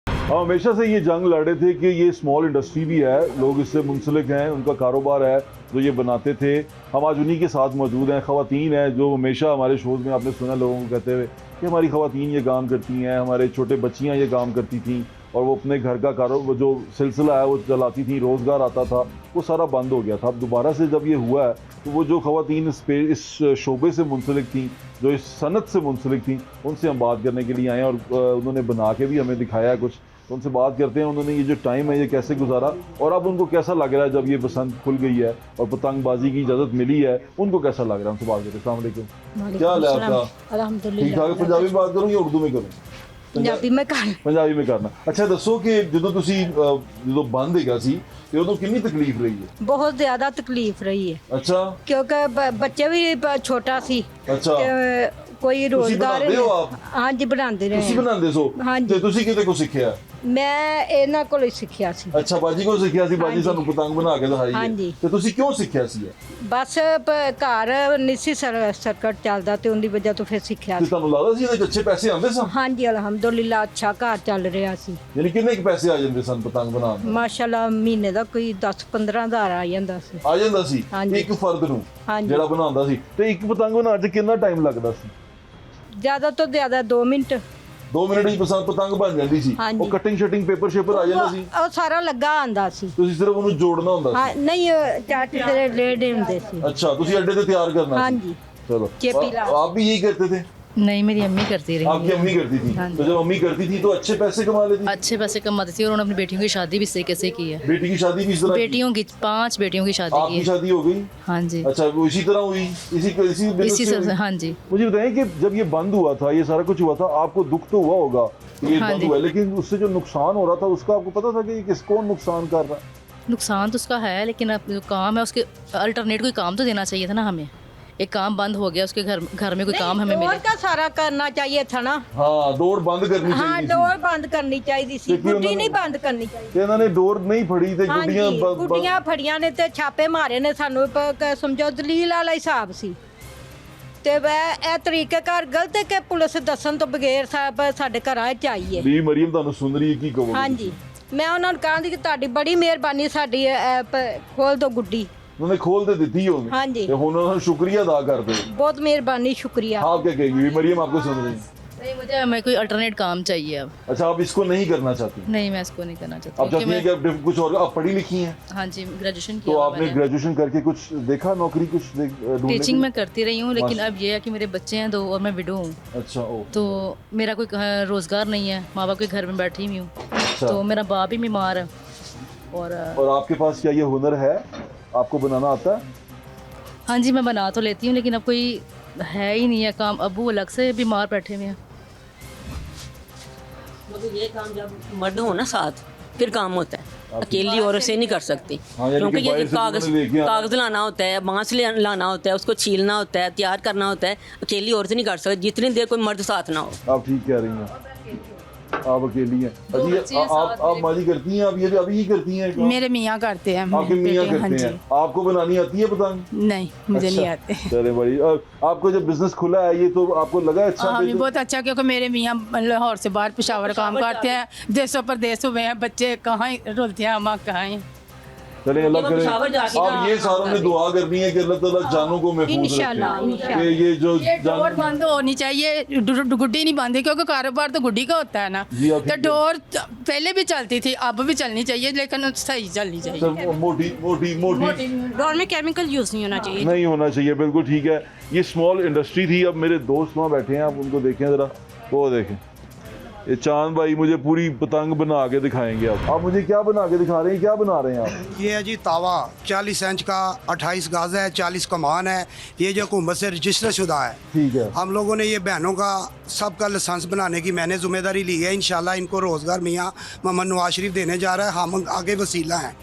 A: हम हमेशा से ये जंग लड़े थे कि ये स्मॉल इंडस्ट्री भी है लोग इससे मुंसलिक हैं उनका कारोबार है जो ये बनाते थे हम आज उन्हीं के साथ मौजूद हैं ख़वातीन हैं जो हमेशा हमारे शोज़ में आपने सुना लोगों को कहते हुए कि हमारी ख़वातीन ये काम करती हैं हमारे छोटे बच्चियाँ ये काम करती थीं और वो अपने घर का कारोबार जो सिलसिला है वो चलाती थी रोज़गार आता था वो सारा बंद हो गया था अब दोबारा से जब ये हुआ है तो वो जो ख़वातीन इस शोबे से मुंसलिक थी जो इस सनत से मुंसलिक थी उनसे हम बात करने के लिए आए और उन्होंने बना के भी हमें दिखाया कुछ तो उनसे बात करते हैं उन्होंने ये जो टाइम है ये कैसे गुजारा और अब उनको कैसा लग रहा है जब ये बसंत खुल गई है और पतंगबाजी की इजाज़त मिली है उनको कैसा लग रहा है उनसे बात करते हैं अस्सलाम वालेकुम क्या हाल है आपका ठीक
G: ਅਲਹਮਦੁਲਿਲਾ
A: ठाक पंजाबी में बात करूँ या उर्दू में करूँ
G: ਪੰਜਾਬੀ ਮੈਂ ਕਰ
A: ਪੰਜਾਬੀ ਵਿੱਚ ਕਰਨਾ ਅੱਛਾ ਦੱਸੋ ਕਿ ਜਦੋਂ ਤੁਸੀਂ ਜਦੋਂ ਬੰਦ ਹੈਗਾ ਸੀ ਤੇ ਉਦੋਂ ਕਿੰਨੀ ਤਕਲੀਫ ਰਹੀ ਹੈ
G: ਬਹੁਤ ਜ਼ਿਆਦਾ ਤਕਲੀਫ ਰਹੀ ਹੈ
A: ਅੱਛਾ
G: ਕਿਉਂਕਿ ਬੱਚੇ ਵੀ ਛੋਟਾ ਸੀ
A: ਅੱਛਾ
G: ਤੇ ਕੋਈ ਰੋਜ਼ਗਾਰ
A: ਬਣਾਉਂਦੇ ਹੋ ਆਪ?
G: ਹਾਂਜੀ ਬਣਾਉਂਦੇ
A: ਤੁਸੀਂ
G: ਰਹੇ
A: ਬਣਾਉਂਦੇ ਸੋ
G: ਹਾਂਜੀ।
A: ਤੇ ਤੁਸੀਂ ਕਿਤੇ ਕੋ ਸਿੱਖਿਆ
G: ਮੈਂ ਇਹਨਾਂ ਕੋਲੋਂ ਹੀ ਸਿੱਖਿਆ ਸੀ
A: ਅੱਛਾ ਬਾਜੀ ਕੋ ਸਿੱਖਿਆ ਸੀ ਬਾਜੀ
G: ਹਾਂਜੀ।
A: ਸਾਨੂੰ ਪਤੰਗ ਬਣਾ ਕੇ ਦਿਖਾਈ ਹੈ
G: ਹਾਂਜੀ।
A: ਤੇ ਤੁਸੀਂ ਕਿਉਂ ਸਿੱਖਿਆ ਸੀ ਇਹ?
G: ਬਸ ਘਰ ਨਿੱਸੀ ਸਰਕਟ ਚੱਲਦਾ ਤੇ ਉਹਦੀ ਵਜ੍ਹਾ ਤੋਂ ਫਿਰ ਸਿੱਖਿਆ
A: ਤੇ
G: ਸੀ
A: ਤੁਹਾਨੂੰ ਲੱਗਦਾ ਸੀ ਇਹਦੇ ਚ ਅੱਛੇ ਪੈਸੇ ਆਉਂਦੇ ਸਨ
G: ਹਾਂਜੀ ਅਲਹਮਦੁਲਿਲਾ ਅੱਛਾ ਘਰ ਚੱਲ ਰਿਹਾ ਸੀ
A: ਯਾਨੀ ਕਿੰਨੇ ਕੁ ਪੈਸੇ ਆ ਜਾਂਦੇ ਸਨ ਪਤੰਗ ਬਣਾਉਣ ਦੇ?
G: ਮਾਸ਼ਾਅੱਲਾ ਮਹੀਨੇ ਦਾ ਕੋਈ 10-15 ਹਜ਼ਾਰ ਆ ਜਾਂਦਾ ਸੀ
A: ਆ ਜਾਂਦਾ ਸੀ
G: ਹਾਂਜੀ।
A: ਇੱਕ ਫਰਦ ਨੂੰ
G: ਹਾਂਜੀ।
A: ਜਿਹੜਾ ਬਣਾਉਂਦਾ ਸੀ ਤੇ ਇੱਕ ਪਤੰਗ ਬਣਾਉਣ 'ਚ ਕਿੰਨਾ ਟਾਈਮ ਲੱਗਦਾ ਸੀ
G: ਜ਼ਿਆਦਾ ਤੋਂ ਜ਼ਿਆਦਾ 2 ਮਿੰਟ
A: 2 ਮਿੰਟ ਵਿੱਚ ਪਤੰਗ ਬਣ ਜਾਂਦੀ ਸੀ
G: ਹਾਂਜੀ।
A: ਉਹ ਕਟਿੰਗ ਸ਼ਟਿੰਗ ਪੇਪਰ ਸ਼ੇਪਰ ਆ ਜਾਂਦਾ ਸੀ
G: ਉਹ ਸਾਰਾ ਲੱਗਾ ਆਂਦਾ ਸੀ
A: ਤੁਸੀਂ ਸਿਰਫ ਉਹਨੂੰ ਜੋੜਨਾ ਹੁੰਦਾ ਸੀ
G: ਹਾਂ ਨਹੀਂ ਚਾਟ ਤੇ ਰੇਡ ਹੁੰਦੇ ਸੀ
A: अच्छा ਤੁਸੀਂ ਅੱਡੇ ਤੇ ਤਿਆਰ ਕਰਨਾ
G: हाँ
A: ਸੀ
G: जी।
A: चलो
G: चेपी ला।
A: आप भी यही करते थे
H: नहीं मेरी अम्मी करती रही
A: आपकी अम्मी करती थी
H: हाँ
A: तो जब अम्मी करती थी तो अच्छे पैसे कमा लेती थी
H: अच्छे पैसे कमाती थी और उन्होंने अपनी बेटियों की शादी भी इस तरीके से की है
A: बेटी की शादी भी इस तरह की?
H: बेटियों की 5 बेटियों की शादी की
A: आपकी
H: है
A: शादी हो गई
H: हाँ जी
A: अच्छा वो इसी तरह हुई इसी business
H: इसी
A: से
H: से
A: हुई?
H: हाँ जी
A: मुझे बताएं कि जब ये बंद हुआ था ये सारा कुछ हुआ था आपको दुख तो हुआ होगा कि ये
H: हाँ
A: बंद
H: जी।
A: हुआ है, लेकिन उससे जो नुकसान हो रहा था उसका आपको पता था कि ये किस कौन नुकसान कर रहा है
H: नुकसान तो उसका है लेकिन अब जो काम है उसके अल्टरनेट कोई काम तो देना चाहिए था ना हमें एक काम बंद हो गया उसके घर में कोई काम हमें
G: डोर
H: मिले
G: का सारा करना चाहिए था ना
A: हाँ डोर बंद करनी
G: हाँ
A: चाहिए
G: डोर बंद करनी चाहिए सी
A: क्योंकि
G: गुड्डी
A: उन्होंने-
G: नहीं बंद करनी चाहिए
A: ਤੇ ਇਹਨਾਂ ਨੇ ਡੋਰ ਨਹੀਂ ਫੜੀ ਤੇ
G: हाँ
A: ਗੁੱਡੀਆਂ
G: जी गुड्डियां फड़ियां ने ते छापे मारे ने सानू समझो दलील वाला हिसाब सी ਤੇ ਇਹ ਤਰੀਕੇਕਾਰ ਗਲਤ ਹੈ ਕਿ ਪੁਲਿਸ ਦੱਸਣ ਤੋਂ ਬਗੈਰ ਸਾਡੇ ਘਰਾਂ 'ਚ ਆਈ ਹੈ
A: ਵੀ ਮਰੀਮ ਤੁਹਾਨੂੰ ਸੁਣ ਰਹੀ ਹੈ ਕੀ ਕਹੋਗੇ
G: ਹਾਂਜੀ ਮੈਂ ਉਹਨਾਂ ਨੂੰ ਕਹਾਂਗੀ ਕਿ ਤੁਹਾਡੀ ਬੜੀ ਮਿਹਰਬਾਨੀ ਸਾਡੀ ਖੋਲ ਦੋ ਗੁੱਡੀ
A: ਉਹਨੇ ਖੋਲ ਤੇ ਦਿੱਤੀ ਹੋਣੀ
G: ਹਾਂਜੀ।
A: ਤੇ ਹੁਣ ਉਹਨਾਂ ਦਾ ਸ਼ੁਕਰੀਆ ਅਦਾ ਕਰਦੇ
G: ਬਹੁਤ ਮਿਹਰਬਾਨੀ ਸ਼ੁਕਰੀਆ
A: आप क्या कहेंगी मरियम आपको सुन रही हैं
H: नहीं मुझे हमें कोई अल्टरनेट काम चाहिए अब
A: अच्छा आप इसको नहीं करना चाहती
H: नहीं मैं इसको नहीं करना
A: आप
H: चाहती
A: चाहती हैं कि
H: क्योंकि
A: आप कुछ और आप पढ़ी लिखी हैं
H: मैं हाँ जी ग्रेजुएशन
A: तो
H: किया हुआ
A: आपने
H: मैंने
A: ग्रेजुएशन करके कुछ देखा नौकरी कुछ ढूंढने
H: टीचिंग
A: की?
H: में करती रही हूँ लेकिन
A: माशा-
H: अब ये है कि मेरे बच्चे हैं 2 और मैं विडो हूँ
A: अच्छा ओ
H: तो मेरा कोई रोज़गार नहीं है माँ बाप के घर में बैठी हुई हूँ
A: अच्छा
H: तो मेरा बाप भी बीमार है और
A: और आपके पास क्या ये हुनर है आपको बनाना आता है
H: हाँ जी मैं बना तो लेती हूँ लेकिन अब कोई है ही नहीं है काम अबू अलग से बीमार बैठे हुए हैं
E: मतलब ये काम जब मर्द हो ना साथ फिर काम होता है अकेली औरत से नहीं कर सकती
A: हाँ, यानी
E: क्योंकि
A: कि
E: ये
A: बाहर से
E: कागज
A: उन्होंने लेके आना।
E: कागज लाना होता है बांस लाना होता है उसको छीलना होता है तैयार करना होता है अकेली औरत नहीं कर सकती जितनी देर कोई मर्द साथ ना हो
A: आप ठीक कह रही हैं आप अकेली हैं
H: दो
A: अजी
H: बच्चे हैं साथ
A: आप
H: मेरे।
A: माली करती हैं आप ये अभी ही करती हैं काम?
I: मेरे मियाँ करते हैं
A: आपके
I: मेरे
A: मियाँ
I: बेटे, हाँ
A: करते
I: जी।
A: हैं आपको बनानी आती है पतंग
I: नहीं मुझे नहीं
A: अच्छा,
I: आते
A: चले बड़ी आपको जब बिजनेस खुला है ये तो आपको लगा अच्छा
I: हाँ भी
A: business?
I: बहुत अच्छा क्योंकि मेरे मियाँ लाहौर से बाहर पेशावर काम करते हैं देशों परदेशों में हैं बच्चे कहाँ ही रुलते हैं हम कहाँ ही
A: चलें अल्लाह
E: जब
A: करे।
E: पेशावर जाके
A: अब
E: ना-
A: ये सारों ने दुआ करनी है कि अल्लाह ताला जानों को महफूज
I: इंशाल्लाह,
A: रखे
I: इंशाल्लाह।
A: कि ये जो
I: ये डोर
A: जान
I: बंद होनी चाहिए, गुड्डी नहीं बंद, क्योंकि कारोबार तो गुड्डी का होता है ना।
A: जी, आप
I: तो
A: ठीक है।
I: डोर पहले भी चलती थी, अब भी चलनी चाहिए, लेकिन सही चलनी चाहिए।
A: सब मोटी मोटी मोटी
G: डोर में केमिकल यूज़ नहीं होना चाहिए।
A: नहीं होना चाहिए, बिल्कुल ठीक है। ये स्मॉल इंडस्ट्री थी। अब मेरे दोस्त वहाँ बैठे हैं, आप उनको देखें ज़रा, वो देखें, ये चांद भाई मुझे पूरी पतंग बना के दिखाएंगे। आप मुझे क्या बना के दिखा रहे हैं, क्या बना रहे हैं आप?
B: ये है जी तावा 40 इंच का, 28 गाज है, 40 कमान है। ये जो हुकूमत से रजिस्टर शुदा है।
A: ठीक है।
B: हम लोगों ने ये बहनों का सबका लाइसेंस बनाने की मैंने जिम्मेदारी ली है। इंशाल्लाह इनको रोज़गार मियाँ मोहम्मद नवाज शरीफ देने जा रहा है। हम आगे वसीला हैं,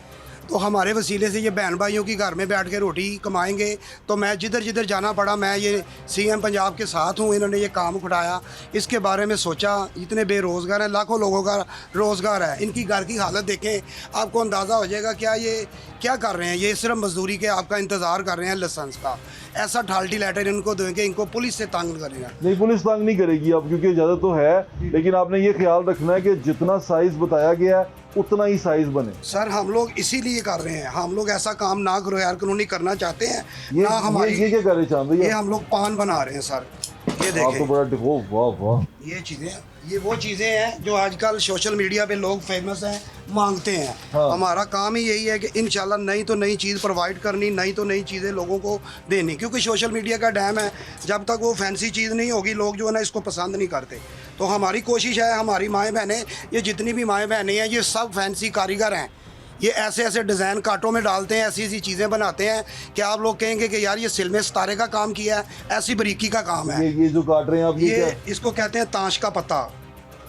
B: तो हमारे वसीले से ये बहन भाइयों की घर में बैठ के रोटी कमाएंगे। तो मैं जिधर जिधर जाना पड़ा, मैं ये सीएम पंजाब के साथ हूँ। इन्होंने ये काम उठाया, इसके बारे में सोचा। इतने बेरोज़गार हैं, लाखों लोगों का रोज़गार है। इनकी घर की हालत देखें, आपको अंदाज़ा हो जाएगा क्या ये क्या कर रहे हैं। ये सिर्फ मजदूरी के आपका इंतज़ार कर रहे हैं लाइसेंस का। ऐसा ठाल्टी लेटर इनको देंगे, इनको पुलिस से तंग करेगा।
A: नहीं, पुलिस तंग नहीं करेगी अब, क्योंकि इजाज़त तो है, लेकिन आपने ये ख्याल रखना है कि जितना साइज़ बताया गया है उतना ही साइज़ बने।
B: सर हम लोग इसीलिए कर रहे हैं, हम लोग ऐसा काम ना करो यार, कानूनी करना चाहते हैं
A: ये
B: ना हमारी।
A: ये क्या कर रहे चांद
B: ये
A: भैया?
B: हम लोग पान बना रहे हैं सर, ये
A: आप तो
B: देखें।
A: बड़ा डिफो, वाह वाह।
B: ये चीज़ें, ये वो चीज़ें हैं जो आजकल सोशल मीडिया पे लोग फेमस हैं, मांगते हैं।
A: हाँ।
B: हमारा काम ही यही है कि इंशाल्लाह नई तो नई चीज़ प्रोवाइड करनी, नई तो नई चीज़ें लोगों को देनी, क्योंकि सोशल मीडिया का डैम है। जब तक वो फैंसी चीज़ नहीं होगी, लोग जो है ना इसको पसंद नहीं करते। तो हमारी कोशिश है, हमारी माएँ बहनें, ये जितनी भी माएँ बहनें हैं, ये सब फैंसी कारीगर हैं। ये ऐसे ऐसे डिज़ाइन कांटों में डालते हैं, ऐसी ऐसी चीज़ें बनाते हैं कि आप लोग कहेंगे कि यार ये सिल में सितारे का काम किया है, ऐसी बारीकी का काम है।
A: ये जो काट रहे हैं आप, ये क्या?
B: ये इसको कहते हैं ताश का पत्ता,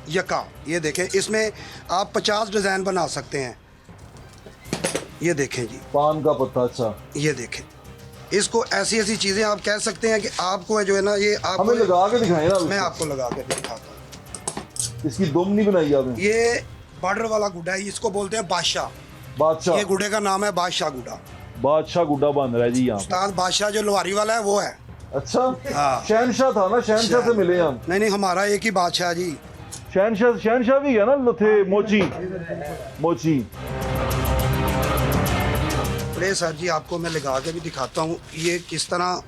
B: यका। ये देखें, इसमें आप 50 डिज़ाइन बना सकते हैं। ये देखें जी,
A: पान का पत्ता। अच्छा,
B: ये देखें, इसको ऐसी ऐसी चीज़ें आप कह सकते हैं कि आपको जो है ना, ये आपको
A: हमें लगा के दिखाएं ना।
B: मैं आपको लगा के दिखाता हूँ।
A: इसकी दुम नहीं बनाई आपने?
B: ये बॉर्डर वाला गुड्डा है, इसको बोलते हैं बादशाह।
A: बादशाह।
B: ये गुड्डे का नाम है बादशाह गुड्डा।
A: बादशाह गुड्डा बन रहा है जी यहाँ पे।
B: उस्ताद बादशाह जो लोहारी वाला है वो है।
A: अच्छा,
B: हाँ।
A: शहनशाह था ना, शहनशाह से मिले हम।
B: नहीं नहीं, हमारा एक ही बादशाह जी।
A: शहनशाह भी है ना, थे मोची मोची।
B: ले सर जी, आपको मैं लगा के भी दिखाता हूँ ये किस तरह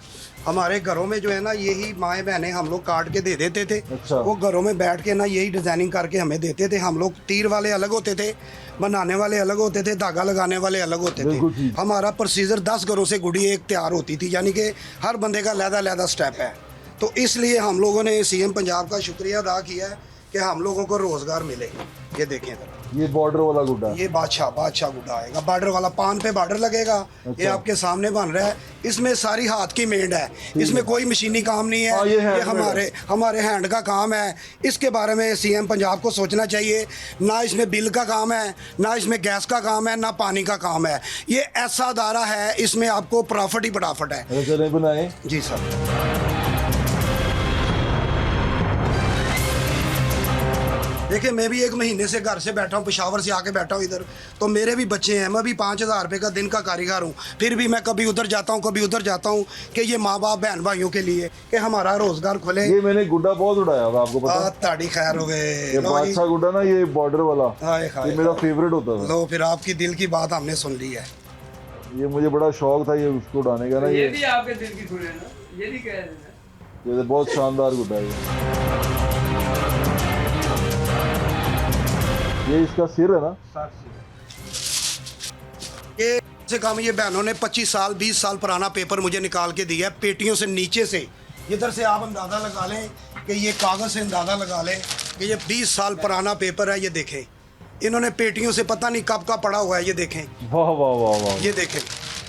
B: हमारे घरों में जो है ना, यही माएँ बहनें हम लोग काट के दे देते थे।
A: अच्छा।
B: वो घरों में बैठ के ना यही डिज़ाइनिंग करके हमें देते थे। हम लोग तीर वाले अलग होते थे, बनाने वाले अलग होते थे, धागा लगाने वाले अलग होते
A: बिल्कुल
B: थे।
A: ठीक।
B: हमारा प्रोसीजर 10 घरों से गुड़ी एक तैयार होती थी, यानी कि हर बंदे का अलग-अलग स्टेप है। तो इसलिए हम लोगों ने सीएम पंजाब का शुक्रिया अदा किया है कि हम लोगों को रोज़गार मिले। ये देखें जरा,
A: ये बॉर्डर वाला गुड्डा।
B: ये बादशाह गुड्डा आएगा, बॉर्डर वाला, पान पे बॉर्डर लगेगा। ये
A: अच्छा।
B: आपके सामने बन रहा है। इसमें सारी हाथ की मेड है, इसमें कोई मशीनी काम नहीं
A: हाँ,
B: है।
A: ये
B: ये
A: handmade
B: हमारे हैंड का काम है। इसके बारे में सीएम पंजाब को सोचना चाहिए। ना इसमें बिल का काम है, ना इसमें गैस का काम है, ना पानी का काम है। ये ऐसा अदारा है, इसमें आपको प्रॉफिट ही प्रॉफिट है।
A: अरे चले बनाए।
B: जी सर। देखिए, मैं भी एक महीने से घर से बैठा हूँ, पेशावर से आके बैठा हूँ इधर। तो मेरे भी बच्चे हैं, मैं भी 5000 रुपये का दिन का कारीगर हूँ। फिर भी मैं कभी उधर जाता हूँ, कभी उधर जाता हूँ कि ये माँ बाप बहन भाइयों के लिए कि हमारा रोजगार खुले।
A: ये मैंने गुड्डा बहुत उड़ाया था, आपको पता?
B: ताड़ी खैर हो गए।
A: ये बादशाह गुड्डा ना, ये बॉर्डर वाला,
B: हाय हाय।
A: ये मेरा फेवरेट होता था।
B: लो, फिर आपकी दिल की बात हमने सुन ली है।
A: ये मुझे बड़ा शौक था ये उसको उड़ाने का ना।
C: ये
A: ये
C: भी आपके दिल की सुने ना, ये भी कह रहे हैं।
A: ये तो बहुत शानदार गुड्डा है। ये इसका सिर है ना।
B: ये से काम, ये बहनों ने 25 साल 20 साल पुराना पेपर मुझे निकाल के दिया है, पेटियों से नीचे से। इधर से आप अंदाज़ा लगा लें कि ये कागज़ से अंदाज़ा लगा लें कि ये 20 साल पुराना पेपर है। ये देखें, इन्होंने पेटियों से पता नहीं कब का पड़ा हुआ है। ये देखें,
A: वाह वाह वाह वाह।
B: ये देखें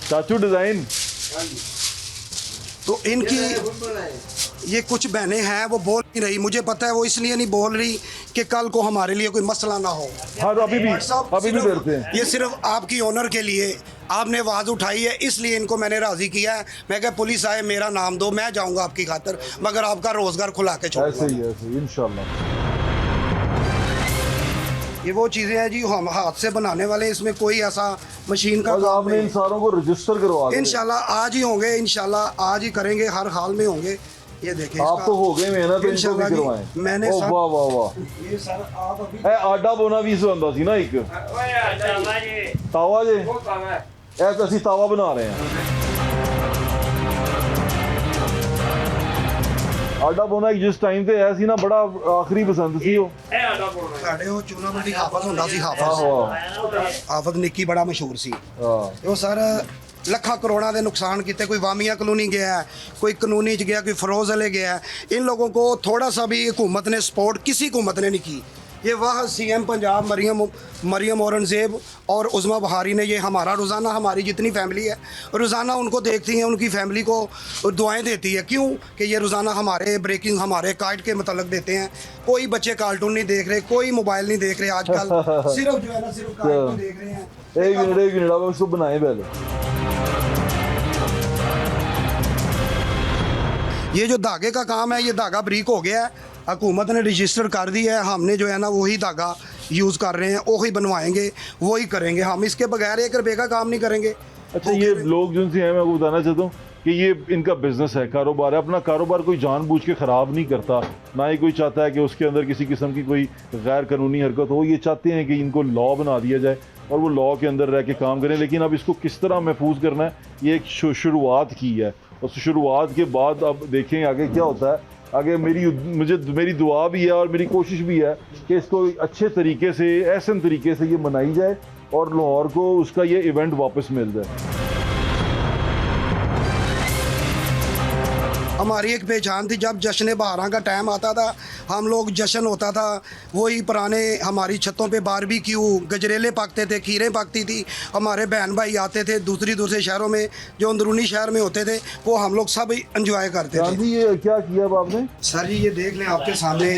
A: चाचू डिजाइन।
B: तो इनकी ये कुछ बहनें हैं, वो बोल नहीं रही। मुझे पता है वो इसलिए नहीं बोल रही कि कल को हमारे लिए कोई मसला ना हो।
A: हाँ, अभी भी
B: सिर्फ-
A: डरते हैं।
B: ये सिर्फ आपकी ऑनर के लिए आपने आवाज़ उठाई है, इसलिए इनको मैंने राज़ी किया है। मैं कहा पुलिस आए, मेरा नाम दो, मैं जाऊंगा आपकी खातिर, मगर आपका रोज़गार खुला के
A: ऐसे ही
B: छोड़ूंगा।
A: ऐसे ही इंशाल्लाह।
B: ये वो चीज़ें हैं जी हम हाथ से बनाने वाले, इसमें कोई ऐसा मशीन का
A: और
B: काम
A: आपने इन
B: नहीं।
A: सारों को रजिस्टर करवा दिया।
B: इंशाल्लाह आज ही होंगे, इंशाल्लाह आज ही करेंगे, हर हाल में होंगे। ये देखें,
A: आप
B: इसका-
A: तो हो गए में ना, तो इनको भी
B: इंशाल्लाह जी,
A: करवाएं।
B: मैंने
A: ओ
B: सब-
A: वाह वाह वाह।
B: ये सर आप अभी
A: ए आडा बोना भी से ਹੁੰਦਾ ਸੀ ਨਾ ਇੱਕ।
C: ਓਏ ਆਜਾ ਬਾਜੀ
A: ਤਾਵਾ ਜੇ
C: ਉਹ ਕਾਵਾ ਹੈ
A: ਇਹ ਤਾਂ ਅਸੀਂ ਤਾਵਾ ਬਣਾ ਰਹੇ ਹਾਂ ਆਡਾ ਬੋਨਾ ਜਿਸ ਟਾਈਮ ਤੇ ਆਇਆ ਸੀ ਨਾ ਬੜਾ ਆਖਰੀ ਪਸੰਦ ਸੀ ਉਹ
C: ਇਹ ਆਡਾ ਪਾਉਣਾ
B: ਸਾਡੇ ਉਹ ਚੂਨਾ ਮੰਡੀ ਹਾਫਜ਼ ਹੁੰਦਾ ਸੀ
A: ਆਹੋ
B: ਹਾਫਜ਼ ਨਿੱਕੀ ਬੜਾ ਮਸ਼ਹੂਰ ਸੀ
A: ਹਾਂ
B: ਉਹ ਸਰ ਲੱਖਾਂ ਕਰੋੜਾਂ ਦੇ ਨੁਕਸਾਨ ਕੀਤੇ कोई वामिया कॉलोनी गया है कोई कानूनी च गया कोई फरोज अले गया है इन लोगों को थोड़ा सा भी हुकूमत ने सपोर्ट किसी हुकूमत ने नहीं की ये वह सीएम पंजाब मरियम औरंगजेब और उज़मा बहारी ने ये हमारा रोज़ाना हमारी जितनी फैमिली है रोज़ाना उनको देखती हैं उनकी फैमिली को दुआएं देती है क्यों कि ये रोज़ाना हमारे ब्रेकिंग हमारे काइट के मतलब देते हैं कोई बच्चे कार्टून नहीं देख रहे कोई मोबाइल नहीं देख रहे आजकल सिर्फ जो है ना सिर्फ कार्टून देख रहे हैं
A: एक मिनट आप इसको बनाए पहले
B: ये जो धागे का काम है ये धागा ब्रीक हो गया है हुकूमत ने रजिस्टर कर दिया है हमने जो है ना वही धागा यूज़ कर रहे हैं वही बनवाएंगे वही करेंगे हम इसके बगैर 1 रुपये का काम नहीं करेंगे
A: अच्छा ये लोग जिनसे हैं मैं आपको बताना चाहता हूँ कि ये इनका बिजनेस है कारोबार है अपना कारोबार कोई जानबूझ के ख़राब नहीं करता ना ही कोई चाहता है कि उसके अंदर किसी किस्म की कोई गैर कानूनी हरकत हो ये चाहते हैं कि इनको लॉ बना दिया जाए और वो लॉ के अंदर रह के काम करें लेकिन अब इसको किस तरह महफूज करना है ये एक शुरुआत की है और शुरुआत के बाद अब देखें आगे क्या होता है आगे मेरी दुआ भी है और मेरी कोशिश भी है कि इसको अच्छे तरीके से ऐसे तरीके से ये मनाई जाए और लाहौर को उसका ये इवेंट वापस मिल जाए
B: हमारी एक पहचान थी जब जश्न बहारा का टाइम आता था हम लोग जश्न होता था वही पुराने हमारी छतों पे बारबेक्यू गजरेले पकते थे खीरें पकती थी हमारे बहन भाई आते थे दूसरे शहरों में जो अंदरूनी शहर में होते थे वो हम लोग सब एंजॉय करते थे
A: जी ये क्या किया अब आपने
B: सर जी ये देख लें आपके सामने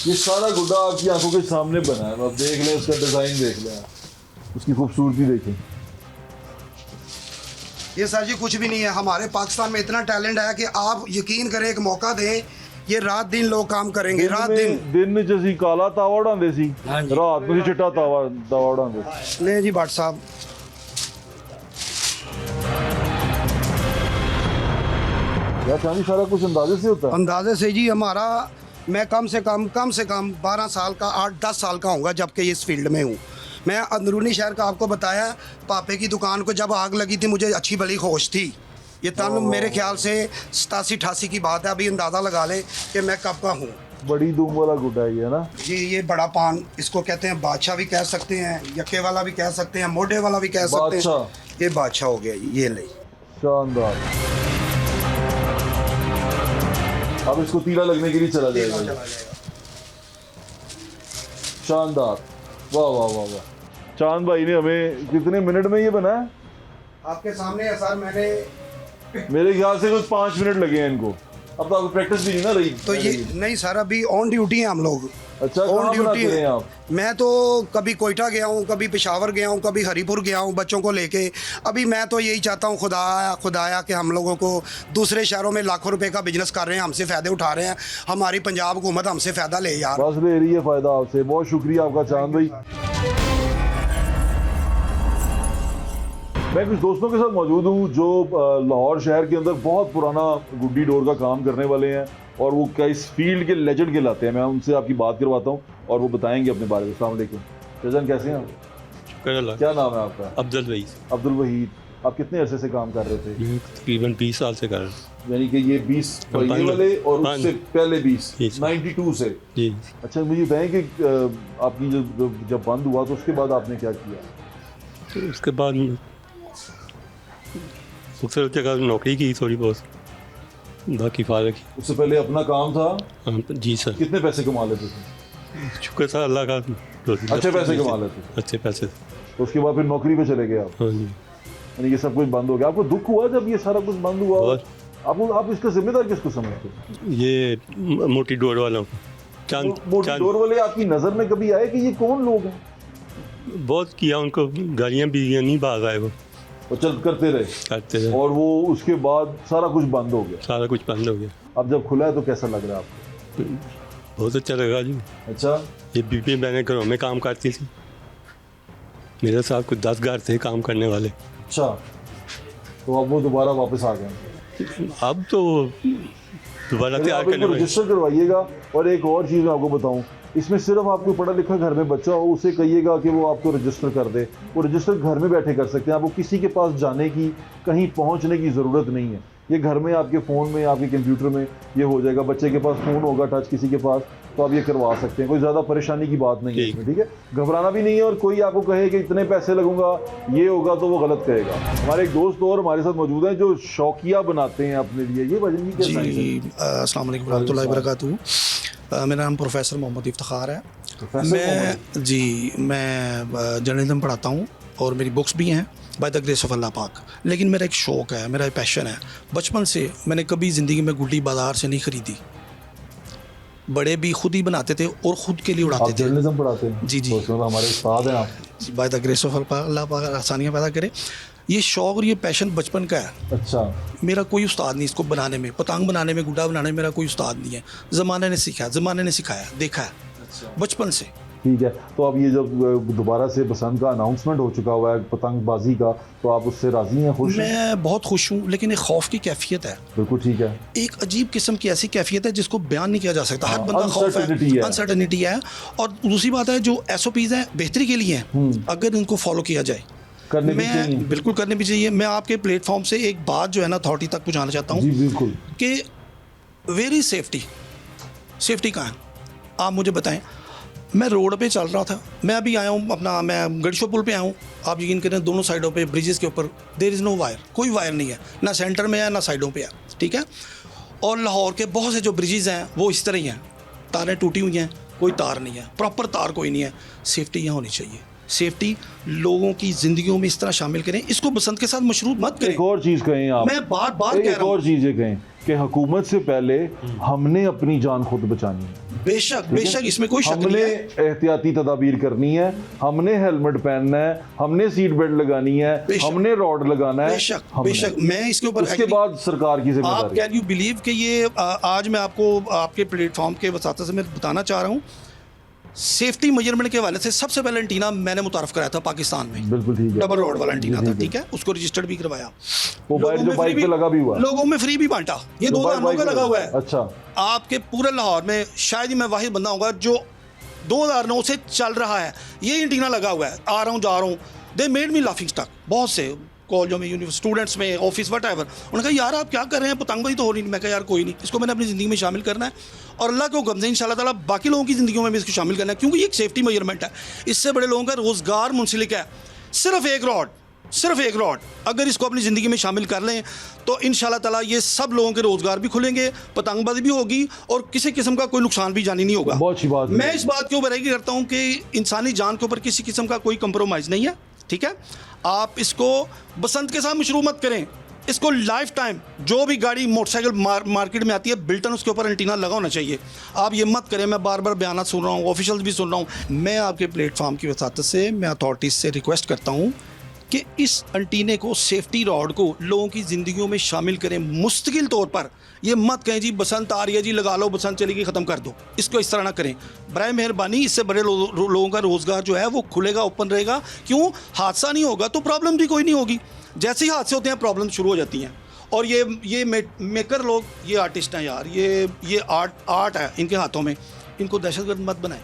A: ये सारा गुड्डा आपकी आंखों के सामने बना है आप देख लें उसका डिज़ाइन देख लें उसकी खूबसूरती देखें
B: ये सर जी कुछ भी नहीं है हमारे पाकिस्तान में इतना टैलेंट है कि आप यकीन करें एक मौका दें ये रात दिन लोग काम करेंगे रात दिन
A: ਚ ਅਸੀਂ ਕਾਲਾ ਤਾਵਾ ਉਡਾਉਂਦੇ ਸੀ ਰਾਤ ਨੂੰ ਚਿੱਟਾ ਤਾਵਾ ਉਡਾਉਂਦੇ ਸੀ
B: नहीं जी भट्ट साहब
A: यार चांदी सारा कुछ अंदाजे से होता है
B: अंदाजे से जी हमारा मैं कम से कम 12 साल का 8-10 साल का होऊंगा जबकि इस फील्ड में हूँ मैं अंदरूनी शहर का आपको बताया पापे की दुकान को जब आग लगी थी मुझे अच्छी भली होश थी ये तन मेरे ख्याल से 87-88 की बात है अभी अंदाज़ा लगा लें कि मैं कब का हूँ
A: बड़ी धूम वाला गुड्डा है ये ना
B: जी ये बड़ा पान इसको कहते हैं बादशाह भी कह सकते हैं यक्के वाला भी कह सकते हैं मोढ़े वाला भी कह सकते हैं ये बादशाह हो गया ये ले
A: शानदार अब इसको तीला लगने के लिए चला जाएगा शानदार वाह वाह वाह वाह चांद भाई ने हमें कितने मिनट में ये बनाया
B: आपके सामने है सर मैंने
A: मेरे ख्याल से कुछ 5 मिनट लगे हैं इनको अब तो आपको प्रैक्टिस भी नहीं ना रही
B: तो ये नहीं सर अभी ऑन ड्यूटी हैं हम लोग
A: अच्छा
B: ऑन
A: कहाँ
B: ड्यूटी
A: बनाते हैं आप
B: मैं तो कभी कोयटा गया हूँ कभी पेशावर गया हूँ कभी हरीपुर गया हूँ बच्चों को लेके अभी मैं तो यही चाहता हूँ खुदाया कि हम लोगों को दूसरे शहरों में लाखों रुपए का बिजनेस कर रहे हैं हमसे फ़ायदे उठा रहे हैं हमारी पंजाब हुकूमत हमसे फ़ायदा ले यार
A: बस ले रही है फ़ायदा आपसे बहुत शुक्रिया आपका चांद भाई मैं कुछ दोस्तों के साथ मौजूद हूँ जो लाहौर शहर के अंदर बहुत पुराना गुड्डी डोर का काम करने वाले हैं और वो क्या इस फील्ड के लेजेंड कहलाते हैं मैं उनसे आपकी बात करवाता हूँ और वो बताएंगे अपने बारे में। अस्सलाम वालेकुम शहजान कैसे हैं आप क्या नाम है आपका
J: अब्दुल वहीद
A: अब्दुल वहीद आप कितने अरसे से काम कर रहे थे
J: तकरीबन 20 साल से कर रहे हैं
A: यानी कि ये 20 ये वाले और उससे पहले 20 92 से
J: जी
A: अच्छा मुझे बताएं कि आपकी जब बंद हुआ तो उसके बाद आपने क्या किया
J: तो उसके बाद दूसरी जगह नौकरी की थोड़ी बहुत बाकी फारग
A: उससे पहले अपना काम था
J: जी सर
A: कितने पैसे कमा लेते थे
J: शुक्र सर अल्लाह का
A: अच्छे पैसे कमा लेते
J: अच्छे पैसे
A: तो उसके बाद फिर नौकरी पे चले गए आप
J: हाँ जी
A: यानी ये सब कुछ बंद हो गया आपको दुख हुआ जब ये सारा कुछ बंद हुआ आप इसका जिम्मेदार किसको समझते हो
J: ये मोटी डोर वालों को
A: मोटी डोर वाले आपकी नज़र में कभी आए कि ये कौन लोग हैं
J: बहुत किया उनको गालियाँ भी नहीं भाग आए वो
A: चल करते रहे और वो उसके बाद सारा कुछ बंद हो गया
J: सारा कुछ बंद हो गया
A: अब जब खुला है तो कैसा लग रहा है आपको
J: बहुत अच्छा लगा जी
A: अच्छा
J: ये बीबी बहनें घरों में काम करती थी मेरे साथ कुछ 10 घर थे काम करने वाले
A: अच्छा तो अब वो दोबारा वापस आ गए
J: अब तो दोबारा
A: पहले
J: तैयार
A: आप
J: करने
A: इनको
J: पड़ेंगे।
A: रजिस्टर करवाइएगा। और एक और चीज़ मैं आपको बताऊं, इसमें सिर्फ आपको पढ़ा लिखा घर में बच्चा हो, उसे कहिएगा कि वो आपको रजिस्टर कर दे, वो रजिस्टर घर में बैठे कर सकते हैं। आपको किसी के पास जाने की, कहीं पहुंचने की ज़रूरत नहीं है। ये घर में आपके फ़ोन में, आपके कंप्यूटर में ये हो जाएगा। बच्चे के पास फ़ोन होगा टच किसी के पास, तो आप ये करवा सकते हैं। कोई ज़्यादा परेशानी की बात नहीं है इसमें, ठीक है। घबराना भी नहीं है। और कोई आपको कहे कि इतने पैसे लगूंगा, ये होगा, तो वो गलत कहेगा। हमारे एक दोस्त और हमारे साथ मौजूद हैं जो शौकिया बनाते हैं अपने लिए। ये वजह की क्या
K: जी, अस्सलाम वालेकुम रहमतुल्लाहि व बरकातहू। मेरा नाम प्रोफेसर मोहम्मद इफ्तिखार है। मैं जर्नलिज्म पढ़ाता हूँ और मेरी बुक्स भी हैं बाय द ग्रेस ऑफ अल्लाह पाक। लेकिन मेरा एक शौक़ है, मेरा एक पैशन है। बचपन से मैंने कभी ज़िंदगी में गुड्डी बाज़ार से नहीं ख़रीदी। बड़े भी खुद ही बनाते थे और ख़ुद के लिए उड़ाते थे।
A: जर्नलिज्म पढ़ाते हैं?
K: जी जी,
A: तो हमारे उस्ताद हैं आप।
K: बाय द ग्रेस ऑफ अल्लाह पाक आसानियाँ पैदा करे। ये शौक़ और ये पैशन बचपन का है।
A: अच्छा।
K: मेरा कोई उस्ताद नहीं इसको बनाने में, पतंग बनाने में, गुड्डा बनाने में मेरा कोई उस्ताद नहीं है। ज़माने ने सीखा, ज़माने ने सिखाया, देखा है बचपन से।
A: ठीक है। तो अब ये जब दोबारा से बसंत का अनाउंसमेंट हो चुका हुआ है पतंगबाजी का, तो आप उससे राज़ी हैं, खुश हैं?
K: मैं बहुत खुश हूँ, लेकिन एक खौफ की कैफियत है।
A: बिल्कुल ठीक है।
K: एक अजीब किस्म की ऐसी कैफियत है जिसको बयान नहीं किया जा सकता। हर बंदा खौफ है, अनसर्टेनिटी है। और दूसरी बात है, जो SOPs हैं बेहतरी के लिए हैं, अगर इनको फॉलो किया जाए
A: करने भी चाहिए।
K: बिल्कुल करने भी चाहिए। मैं आपके प्लेटफॉर्म से एक बात जो है ना अथॉरिटी तक पहुँचाना चाहता हूँ।
A: जी बिल्कुल।
K: कि वेरी सेफ्टी कहाँ है, आप मुझे बताएं। मैं रोड पे चल रहा था, मैं अभी आया हूँ अपना, मैं गढ़शो पुल पे आया हूँ। आप यकीन करें, दोनों साइडों पे ब्रिजेस के ऊपर देयर इज़ नो वायर, कोई वायर नहीं है, ना सेंटर में है ना साइडों पे है, ठीक है। और लाहौर के बहुत से जो ब्रिजेस हैं वो इस तरह ही हैं, तारें टूटी हुई हैं, कोई तार नहीं है, प्रॉपर तार कोई नहीं है। सेफ्टी यहाँ होनी चाहिए। सेफ्टी लोगों की ज़िंदगियों में इस तरह शामिल करें, इसको बसंत के साथ मशरूत मत करें।
A: एक और चीज़ कहें आप,
K: मैं बार बार कह
A: एक
K: रहा हूँ,
A: और चीज़ ये कहें कि हुकूमत से पहले हमने अपनी जान खुद बचानी है।
K: बेशक इसमें कोई शक नहीं
A: हमने
K: है।
A: एहतियाती तदाबीर करनी है, हमने हेलमेट पहनना है, हमने सीट बेल्ट लगानी है, हमने रॉड लगाना है।
K: बेशक मैं इसके ऊपर,
A: उसके बाद सरकार की
K: आप
A: जिम्मेदारी।
K: कैन यू बिलीव कि ये आज मैं आपको आपके प्लेटफॉर्म के वसात से मैं बताना चाह रहा हूँ, सेफ्टी मेजरमेंट के हवाले से सबसे पहले एंटीना मैंने मुतारफ कराया था पाकिस्तान में।
A: बिल्कुल ठीक है।
K: डबल रोड वाला एंटीना था, ठीक है। उसको रजिस्टर्ड भी करवाया,
A: वो बाइक पे लगा भी हुआ,
K: लोगों में फ्री भी बांटा। ये 2009 का लगा हुआ है।
A: अच्छा।
K: आपके पूरे लाहौर में शायद ही मैं वाहिद बंदा होगा जो 2009 से चल रहा है, ये एंटीना लगा हुआ है। आ रहा हूँ, जा रहा हूँ, they made me laughing stock. बहुत से कॉलेजों में, यूनिवर्सिटी, स्टूडेंट्स में, ऑफिस, वट एवर। उन्होंने कहा यार आप क्या कर रहे हैं, पतंगबाजी तो हो रही नहीं। मैं कहा यार कोई नहीं, इसको मैंने अपनी ज़िंदगी में शामिल करना है और अल्लाह के हुक्म से इंशाल्लाह ताला बाकी लोगों की ज़िंदगियों में भी इसको शामिल करना है, क्योंकि ये एक सेफ्टी मेजरमेंट है। इससे बड़े लोगों का रोज़गार मुंसलिक है। सिर्फ एक रॉड अगर इसको अपनी ज़िंदगी में शामिल कर लें तो इंशाल्लाह ताला ये सब लोगों के रोज़गार भी खुलेंगे, पतंगबाजी भी होगी और किसी किस्म का कोई नुकसान भी जानी नहीं होगा।
A: बहुत अच्छी बात।
K: मैं इस बात के ऊपर एग्री करता हूँ कि इंसानी जान के ऊपर किसी किस्म का कोई कंप्रोमाइज़ नहीं है, ठीक है। आप इसको बसंत के साथ मशरू मत करें। इसको लाइफ टाइम जो भी गाड़ी मोटरसाइकिल मार्केट में आती है बिल्टन, उसके ऊपर एंटीना लगा होना चाहिए। आप ये मत करें। मैं बार बार बयान सुन रहा हूँ, ऑफिशियल भी सुन रहा हूँ। मैं आपके प्लेटफॉर्म की वसात से मैं अथॉरिटीज़ से रिक्वेस्ट करता हूँ कि इस एंटीने को, सेफ्टी रॉड को लोगों की ज़िंदगियों में शामिल करें मुस्तकिल तौर पर। ये मत कहें जी बसंत आ रही है जी लगा लो, बसंत चलेगी ख़त्म कर दो। इसको इस तरह ना करें बराए मेहरबानी। इससे बड़े लोगों का रोज़गार जो है वो खुलेगा, ओपन रहेगा। क्यों? हादसा नहीं होगा तो प्रॉब्लम भी कोई नहीं होगी। जैसे ही हादसे होते हैं प्रॉब्लम शुरू हो जाती हैं। और ये मेकर लोग, ये आर्टिस्ट हैं यार, ये आर्ट है इनके हाथों में, इनको दहशतगर्द मत बनाएं।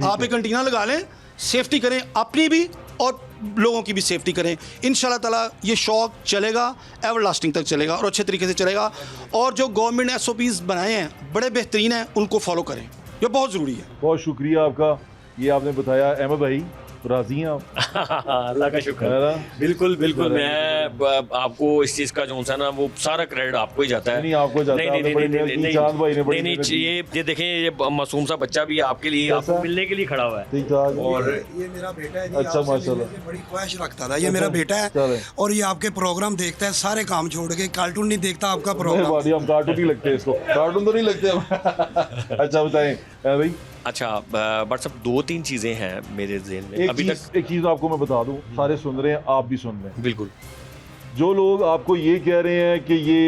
K: आप एक एंटीना लगा लें, सेफ्टी करें अपनी भी और लोगों की भी सेफ्टी करें। इंशाल्लाह ताला ये शौक चलेगा, एवर लास्टिंग तक चलेगा और अच्छे तरीके से चलेगा। और जो गवर्नमेंट SOPs बनाए हैं बड़े बेहतरीन हैं, उनको फॉलो करें, ये बहुत ज़रूरी है।
A: बहुत शुक्रिया आपका, ये आपने बताया। अहमद भाई राजी हैं आप?
L: अल्लाह का शुक्र है। बिल्कुल बिल्कुल। मैं आपको इस चीज़ का जो है ना वो सारा क्रेडिट आपको ही जाता है।
A: नहीं आपको जाता है।
L: नहीं ये देखें, ये मासूम सा बच्चा भी आपके लिए, आपको मिलने के लिए खड़ा हुआ है।
B: और ये मेरा बेटा है।
A: अच्छा माशाल्लाह,
B: बड़ी ख्वाहिश रखता था। ये मेरा बेटा है और ये आपके प्रोग्राम देखता है, सारे काम छोड़ के। कार्टून नहीं देखता आपका प्रोग्राम।
A: हम कार्टून नहीं लगते इसको, कार्टून तो नहीं लगते। अच्छा बताएं भाई।
L: अच्छा बट सब 2-3 चीज़ें हैं मेरे ज़हन में अभी तक।
A: एक चीज़ आपको मैं बता दूं, सारे सुन रहे हैं, आप भी सुन रहे हैं।
L: बिल्कुल।
A: जो लोग आपको ये कह रहे हैं कि ये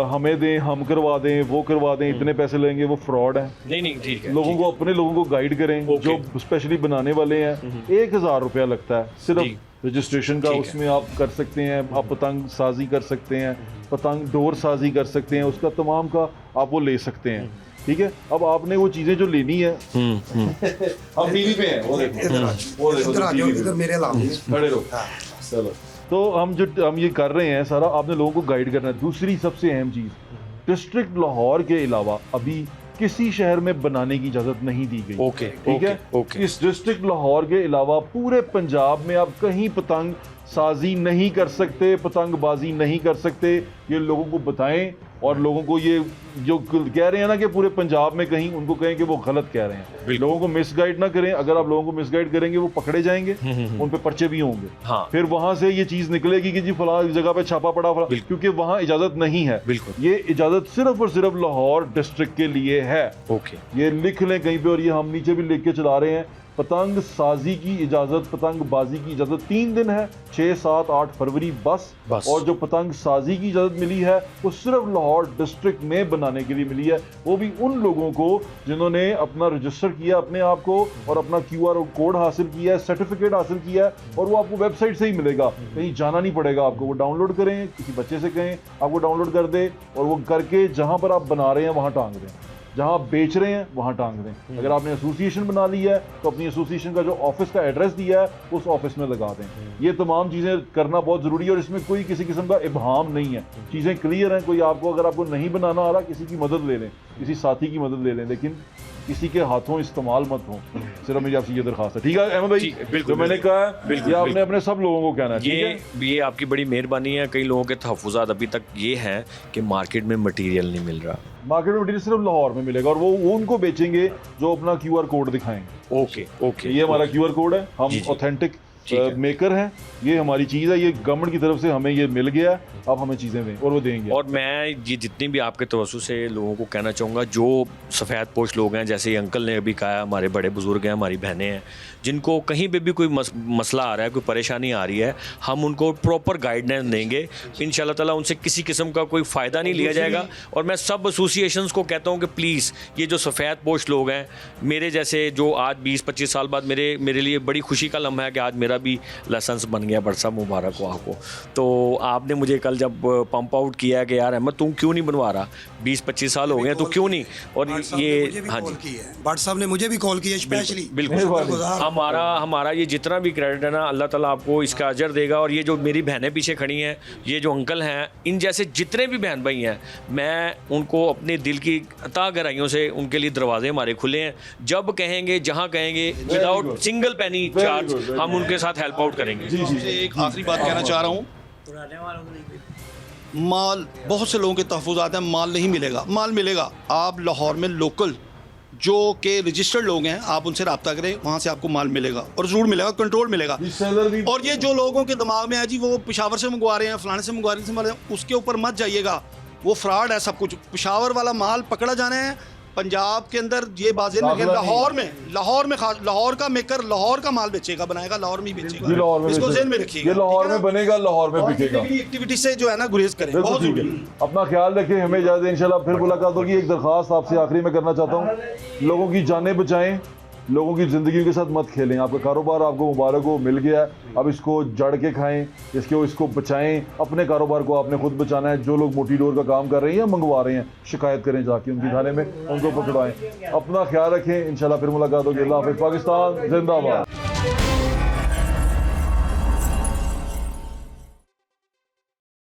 A: हमें दें, हम करवा दें, वो करवा दें, इतने पैसे लेंगे, वो फ्रॉड है।
L: नहीं ठीक है।
A: लोगों को, अपने लोगों को गाइड करें। जो स्पेशली बनाने वाले हैं, 1000 रुपया लगता है सिर्फ रजिस्ट्रेशन का। उसमें आप कर सकते हैं, आप पतंग साजी कर सकते हैं, पतंग डोर साजी कर सकते हैं, उसका तमाम का आप वो ले सकते हैं। ठीक है, अब आपने वो चीजें जो लेनी है अब टीवी पे है, वो देखो
B: इधर मेरे अलावा
A: खड़े रहो। चलो, तो हम ये कर रहे हैं सारा, आपने लोगों को गाइड करना है। दूसरी सबसे अहम चीज, डिस्ट्रिक्ट लाहौर के अलावा अभी किसी शहर में बनाने की इजाजत नहीं दी गई।
L: ओके,
A: ठीक है। इस डिस्ट्रिक्ट लाहौर के अलावा पूरे पंजाब में आप कहीं पतंग साजी नहीं कर सकते, पतंगबाजी नहीं कर सकते। ये लोगों को बताएं, और लोगों को ये जो कह रहे हैं ना कि पूरे पंजाब में कहीं, उनको कहें कि वो गलत कह रहे हैं। लोगों को मिसगाइड ना करें। अगर आप लोगों को मिसगाइड करेंगे, वो पकड़े जाएंगे, उन पे पर्चे भी होंगे।
L: हाँ।
A: फिर वहां से ये चीज निकलेगी कि जी फला जगह पे छापा पड़ा, क्योंकि वहां इजाजत नहीं है। ये इजाजत सिर्फ और सिर्फ लाहौर डिस्ट्रिक्ट के लिए है।
L: ओके, ये
A: लिख लें कहीं पे, और ये हम नीचे भी लिख के चला रहे हैं। पतंग साजी की इजाज़त, पतंगबाजी की इजाज़त 3 दिन है, 6, 7, 8 फरवरी बस। और जो पतंग साजी की इजाज़त मिली है वो सिर्फ लाहौर डिस्ट्रिक्ट में बनाने के लिए मिली है, वो भी उन लोगों को जिन्होंने अपना रजिस्टर किया अपने आप को, और अपना QR कोड हासिल किया है, सर्टिफिकेट हासिल किया है, और वो आपको वेबसाइट से ही मिलेगा, कहीं जाना नहीं पड़ेगा आपको। वो डाउनलोड करें, किसी बच्चे से कहें आपको डाउनलोड कर दे, और वो करके जहाँ पर आप बना रहे हैं वहाँ टांग दें, जहां आप बेच रहे हैं वहां टांग दें। अगर आपने एसोसिएशन बना ली है तो अपनी एसोसिएशन का जो ऑफिस का एड्रेस दिया है उस ऑफिस में लगा दें। ये तमाम चीज़ें करना बहुत ज़रूरी है, और इसमें कोई किसी किस्म का इबहाम नहीं है, चीज़ें क्लियर हैं। कोई आपको, अगर आपको नहीं बनाना आ रहा, किसी की मदद ले लें, किसी साथी की मदद ले लें, लेकिन किसी के हाथों इस्तेमाल मत हो। सिर्फ मेरी आपसे ये दरखास्त है। ठीक है अहमद भाई, जो मैंने कहा है ये आपने अपने सब लोगों को कहना है।
L: ये आपकी बड़ी मेहरबानी है। कई लोगों के तहफ़्फ़ुज़ात अभी तक ये हैं कि मार्केट में मटीरियल नहीं मिल रहा।
A: मार्केट में मटीरियल सिर्फ लाहौर में मिलेगा, और वो उनको बेचेंगे जो अपना QR कोड दिखाएंगे।
L: ओके,
A: ये हमारा QR कोड है, हम ऑथेंटिक मेकर हैं, ये हमारी चीज़ है, ये गवर्नमेंट की तरफ से हमें ये मिल गया। आप हमें चीज़ें दें और वो देंगे।
L: और मैं ये जितनी भी आपके तवज्जो से लोगों को कहना चाहूँगा, जो सफ़ेद पोश लोग हैं, जैसे ये अंकल ने अभी कहा, हमारे बड़े बुजुर्ग हैं, हमारी बहनें हैं, जिनको कहीं पे भी कोई मसला आ रहा है, कोई परेशानी आ रही है, हम उनको प्रॉपर गाइडेंस देंगे इंशाल्लाह ताला। उनसे किसी किस्म का कोई फ़ायदा नहीं लिया जाएगा। और मैं सब एसोसिएशंस को कहता हूँ कि प्लीज़ ये जो सफ़ेद पोश लोग हैं, मेरे जैसे, जो आज 20-25 साल बाद मेरे लिए बड़ी खुशी का लम्हा है कि आज मेरा भी लाइसेंस बन गया। बरसा मुबारक हो आपको। तो आपने मुझे कल जब पंप आउट किया कि यार अहमद तुम क्यों नहीं बनवा रहा, 20-25 साल हो गए तो क्यों नहीं। और ये हाँ जी,
B: भट्ट साहब ने मुझे भी कॉल किया स्पेशली।
L: बिल्कुल, हमारा ये जितना भी क्रेडिट है ना, अल्लाह ताला आपको इसका अजर देगा। और ये जो मेरी बहनें पीछे खड़ी हैं, ये जो अंकल हैं, इन जैसे जितने भी बहन भाई हैं, मैं उनको अपने दिल की अता गहराइयों से, उनके लिए दरवाजे हमारे खुले हैं। जब कहेंगे, जहाँ कहेंगे, विदाउट सिंगल पेनी चार्ज हम उनके साथ हेल्प आउट करेंगे।
K: एक आखिरी बात कहना चाह रहा हूँ, माल, बहुत से लोगों के तहफ़्फ़ुज़ात हैं, माल नहीं मिलेगा। माल मिलेगा, आप लाहौर में लोकल जो के रजिस्टर्ड लोग हैं, आप उनसे रब्ता करें, वहाँ से आपको माल मिलेगा, और ज़रूर मिलेगा, कंट्रोल मिलेगा। और ये जो लोगों के दिमाग में है जी वो पेशावर से मंगवा रहे हैं, फलाने से मंगवा रहे हैं, उसके ऊपर मत जाइएगा, वो फ्रॉड है सब कुछ। पेशावर वाला माल पकड़ा जाना है। पंजाब के अंदर ये बात है, लाहौर का मेकर लाहौर का माल बेचेगा, बनाएगा लाहौर में ही बेचेगा। इसको ज़हन में रखिएगा,
A: ये लाहौर में बनेगा, लाहौर में बिकेगा।
K: एक्टिविटी से जो है ना गुरेज करें। बहुत जरूरी है।
A: अपना ख्याल रखें, हमें इजाज़त, इंशाल्लाह फिर मुलाकात होगी। एक दरख्वास्त आपसे आखिरी में करना चाहता हूँ, लोगों की जानें बचाएं, लोगों की ज़िंदगी के साथ मत खेलें। आपका कारोबार आपको मुबारक हो, मिल गया, अब इसको जड़ के खाएं, इसको बचाएं। अपने कारोबार को आपने खुद बचाना है। जो लोग मोटी डोर का काम कर रहे हैं या मंगवा रहे हैं, शिकायत करें जाके उनकी थाने में, उनको पकड़वाएं। अपना ख्याल रखें, इंशाल्लाह फिर मुलाकात होगी। अल्लाह हाफ़िज़। पाकिस्तान जिंदाबाद।